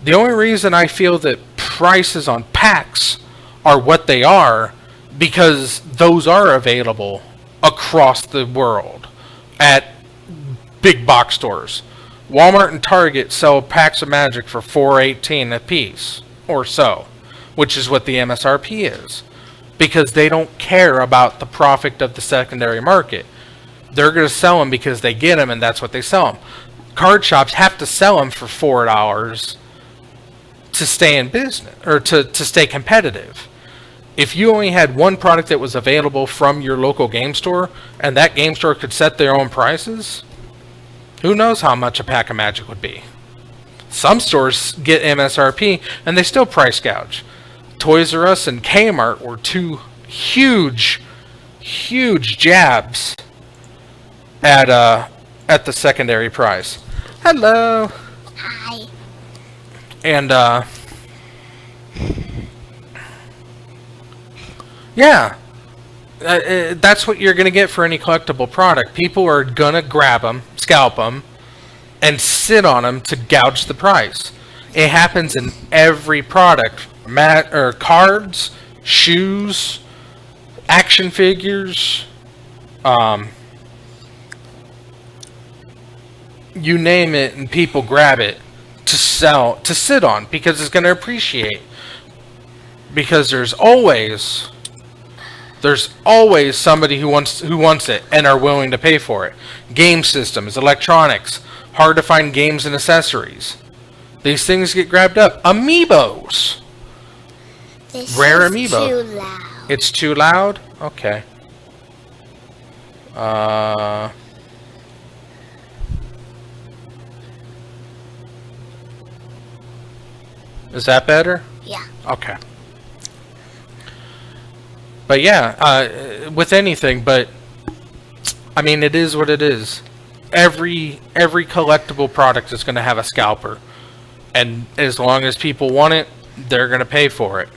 The only reason I feel that prices on packs are what they are, because those are available across the world at big box stores. Walmart and Target sell packs of Magic for $4.18 a piece or so, which is what the MSRP is, because they don't care about the profit of the secondary market. They're going to sell them because they get them, and that's what they sell them. Card shops have to sell them for $4 to stay in business, or to stay competitive. If you only had one product that was available from your local game store, and that game store could set their own prices, who knows how much a pack of Magic would be. Some stores get MSRP, and they still price gouge. Toys R Us and Kmart were two huge jabs at the secondary price. Hello. Hi. And yeah, that's what you're gonna get for any collectible product. People are gonna grab them, scalp them, and sit on them to gouge the price. It happens in every product: cards, shoes, action figures, you name it, and people grab it to sell, to sit on, because it's going to appreciate. Because there's always somebody who wants it and are willing to pay for it. Game systems, electronics, hard to find games and accessories. These things get grabbed up. Amiibos. This Rare is amiibo. too loud. It's too loud? Okay. Is that better? Yeah. Okay. But yeah, with anything, but I mean, it is what it is. Every collectible product is going to have a scalper, and as long as people want it, they're going to pay for it.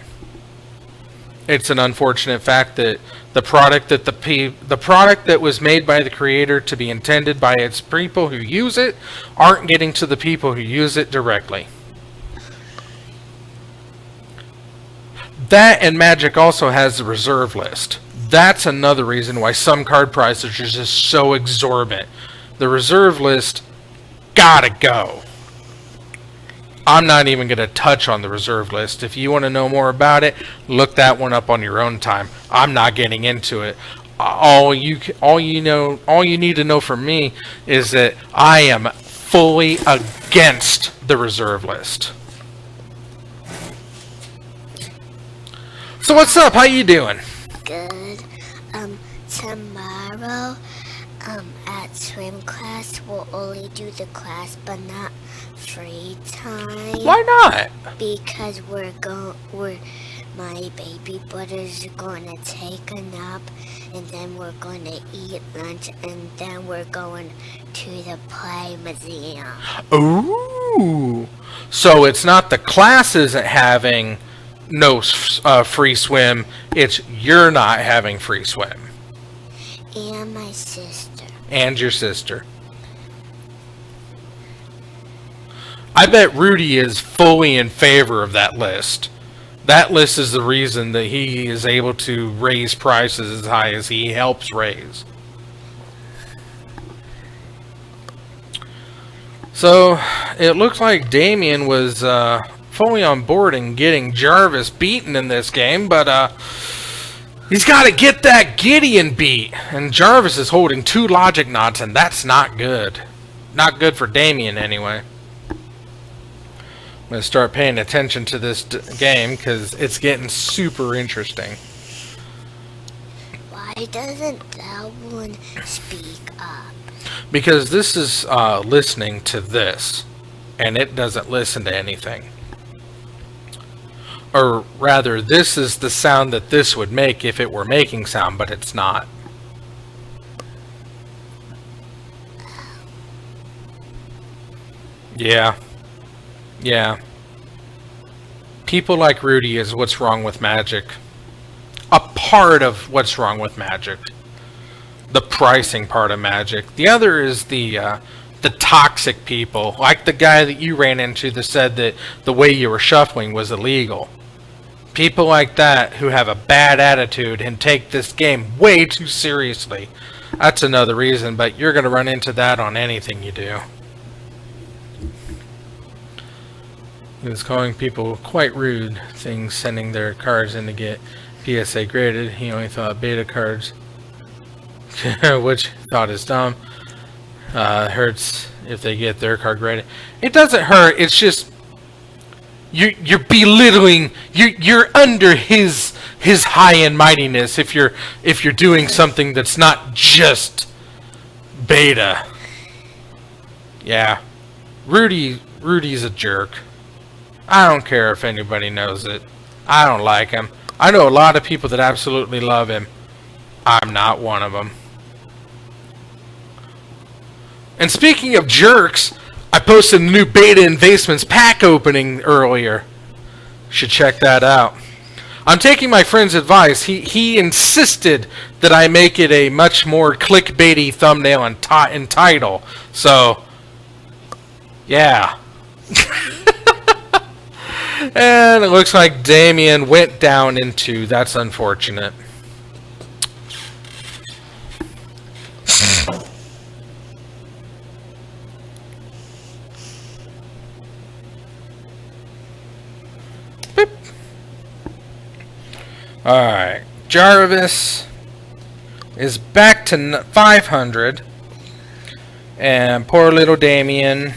It's an unfortunate fact that the product that was made by the creator to be intended by its people who use it aren't getting to the people who use it directly. That and Magic also has the reserve list. That's another reason why some card prices are just so exorbitant. The reserve list gotta go. I'm not even going to touch on the reserve list. If you want to know more about it, look that one up on your own time. I'm not getting into it. All you need to know from me is that I am fully against the reserve list. So what's up? How you doing? Good. Tomorrow, at swim class, we'll only do the class, but not free time. Why not? Because my baby brothers are gonna take a nap, and then we're gonna eat lunch, and then we're going to the play museum. Ooh. So it's not the class isn't having no free swim, it's you're not having free swim. And my sister. And your sister. I bet Rudy is fully in favor of that list. That list is the reason that he is able to raise prices as high as he helps raise. So, it looks like Damien was fully on board and getting Jarvis beaten in this game, but he's got to get that Gideon beat. And Jarvis is holding 2 logic knots, and that's not good. Not good for Damien, anyway. I'm going to start paying attention to this game because it's getting super interesting. Why doesn't that one speak up? Because this is listening to this, and it doesn't listen to anything. Or rather, this is the sound that this would make if it were making sound, but it's not. Yeah. Yeah. People like Rudy is what's wrong with Magic. A part of what's wrong with Magic. The pricing part of Magic. The other is the toxic people, like the guy that you ran into that said that the way you were shuffling was illegal. People like that who have a bad attitude and take this game way too seriously. That's another reason, but you're going to run into that on anything you do. He was calling people quite rude things, sending their cards in to get PSA graded. He only thought beta cards, which thought is dumb. Hurts if they get their card graded. It doesn't hurt. It's just you're belittling. You're under his his high and mightiness if you're doing something that's not just beta. Yeah. Rudy's a jerk. I don't care if anybody knows it. I don't like him. I know a lot of people that absolutely love him. I'm not one of them. And speaking of jerks, I posted a new Beta Investments pack opening earlier. Should check that out. I'm taking my friend's advice. He insisted that I make it a much more clickbaity thumbnail and title. So, yeah. And it looks like Damien went down into. That's unfortunate. Beep. Alright. Jarvis is back to 500. And poor little Damien.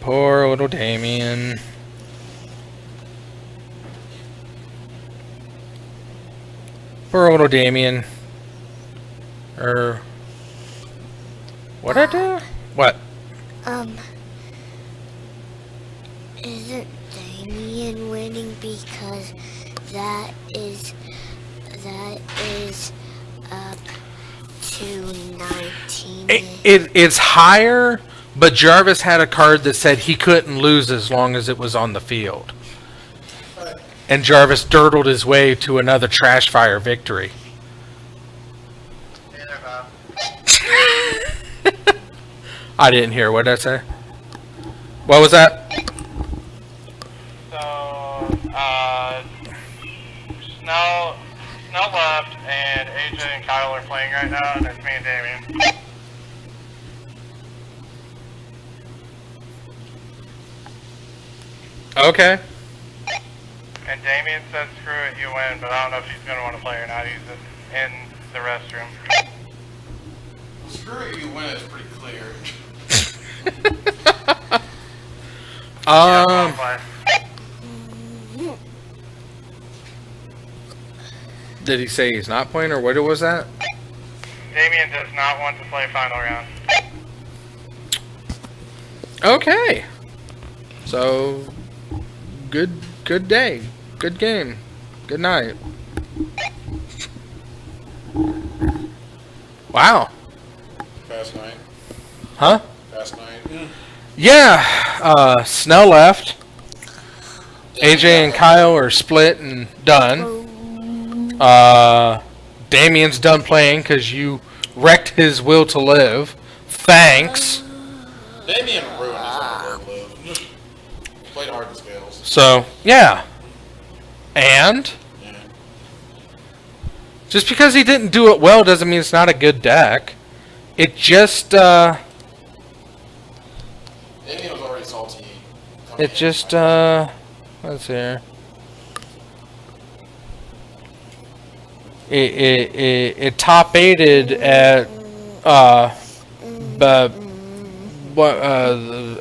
Poor little Damien. Poor little Damien. What'd I do? What? Isn't Damien winning because that is up to 19? It's higher, but Jarvis had a card that said he couldn't lose as long as it was on the field. And Jarvis dirtled his way to another trash fire victory. I didn't hear. What did I say? What was that? So, Snow left, and AJ and Kyle are playing right now, and it's me and Damien. Okay. And Damien said, screw it, you win, but I don't know if he's going to want to play or not. He's in the restroom. Screw it, you win is pretty clear. Did he say he's not playing, or what was that? Damien does not want to play final round. Okay. So, good day. Good game. Good night. Wow. Fast night. Huh? Fast night. Yeah. Snell left. AJ and Kyle are split and done. Damien's done playing because you wrecked his will to live. Thanks. Damien ruined his own will to live. Played hard in scales. So, yeah. And? Yeah. Just because he didn't do it well doesn't mean it's not a good deck. It just, Damien was already salty. it just, let's see here. It top 8'd at,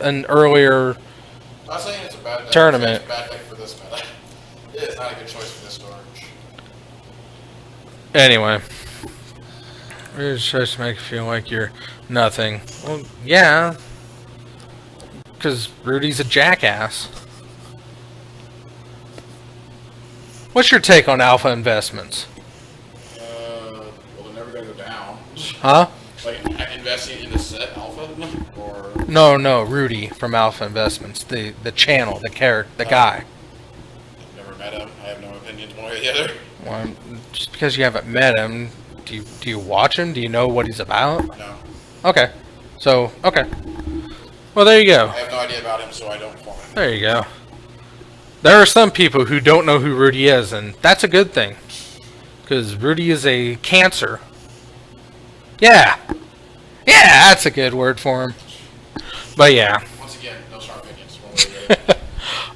an earlier I'm not saying it's a bad deck. tournament. It's a bad deck for this meta. It is not a good choice for this storage. Anyway. We're just trying to make you feel like you're nothing. Well, yeah. Because Rudy's a jackass. What's your take on Alpha Investments? Well, they're never going to go down. Huh? Like, investing in the set alpha? Or... No, Rudy from Alpha Investments. The channel, the guy. I've never met him. I have no opinion one way or the other. Well, just because you haven't met him, do you watch him? Do you know what he's about? No. Okay. So, okay. Well, there you go. I have no idea about him, so I don't form him. There you go. There are some people who don't know who Rudy is, and that's a good thing. Because Rudy is a cancer. Yeah. Yeah, that's a good word for him. But yeah. Once again, no strong opinions. One way or the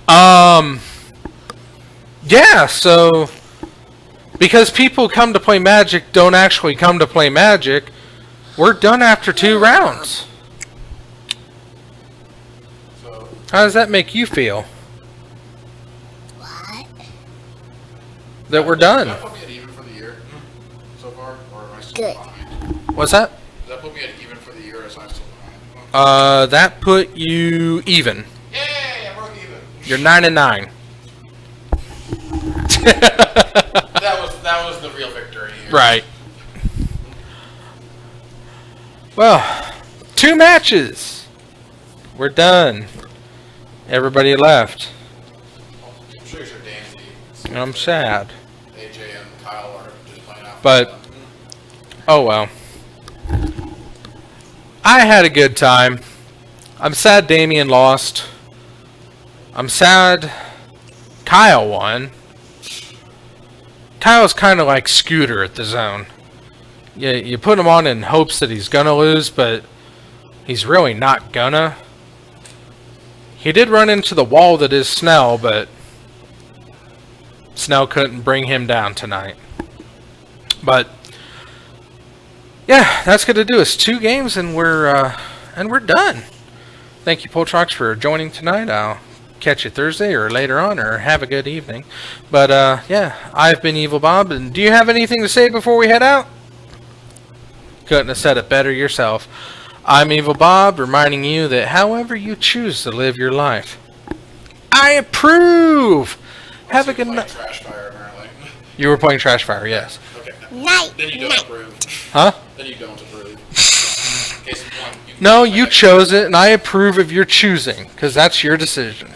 other. Yeah, so because people come to play Magic don't actually come to play Magic, we're done after 2 rounds. So, How does that make you feel? What? that we're done. Does that put me at even for the year so far, or am I still Good. behind? What's that? Does that put me at even for the year, or am I still behind? That put you even. Yay! I broke even. You're 9-9. That was the real victory here. Right. Well, 2 matches. We're done. Everybody left. I'm sure you're Danzy. And I'm sad. AJ and Kyle are just playing out. But, oh well. I had a good time. I'm sad Damien lost. I'm sad Kyle won. Kyle's kind of like Scooter at the zone. You put him on in hopes that he's gonna lose, but he's really not gonna. He did run into the wall that is Snell, but Snell couldn't bring him down tonight. But yeah, that's gonna do us. 2 games and we're done. Thank you, Poltrox, for joining tonight. I'll catch you Thursday or later on, or have a good evening. But yeah, I've been Evil Bob, and do you have anything to say before we head out? Couldn't have said it better yourself. I'm Evil Bob, reminding you that however you choose to live your life, I approve. Have a good night. Trash fire, apparently. You were playing Trash Fire, yes. Okay. Night. Then you don't Night. approve. Huh? Then you don't approve. Case in point, No, you chose it, and I approve of your choosing, because that's your decision.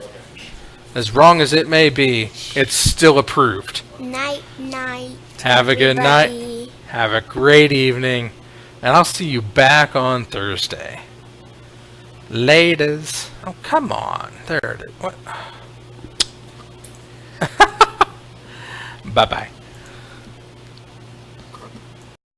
As wrong as it may be, it's still approved. Night, night. Have a good night. everybody. Have a great evening, and I'll see you back on Thursday. Laters. Oh, come on. There it is. What? Bye-bye.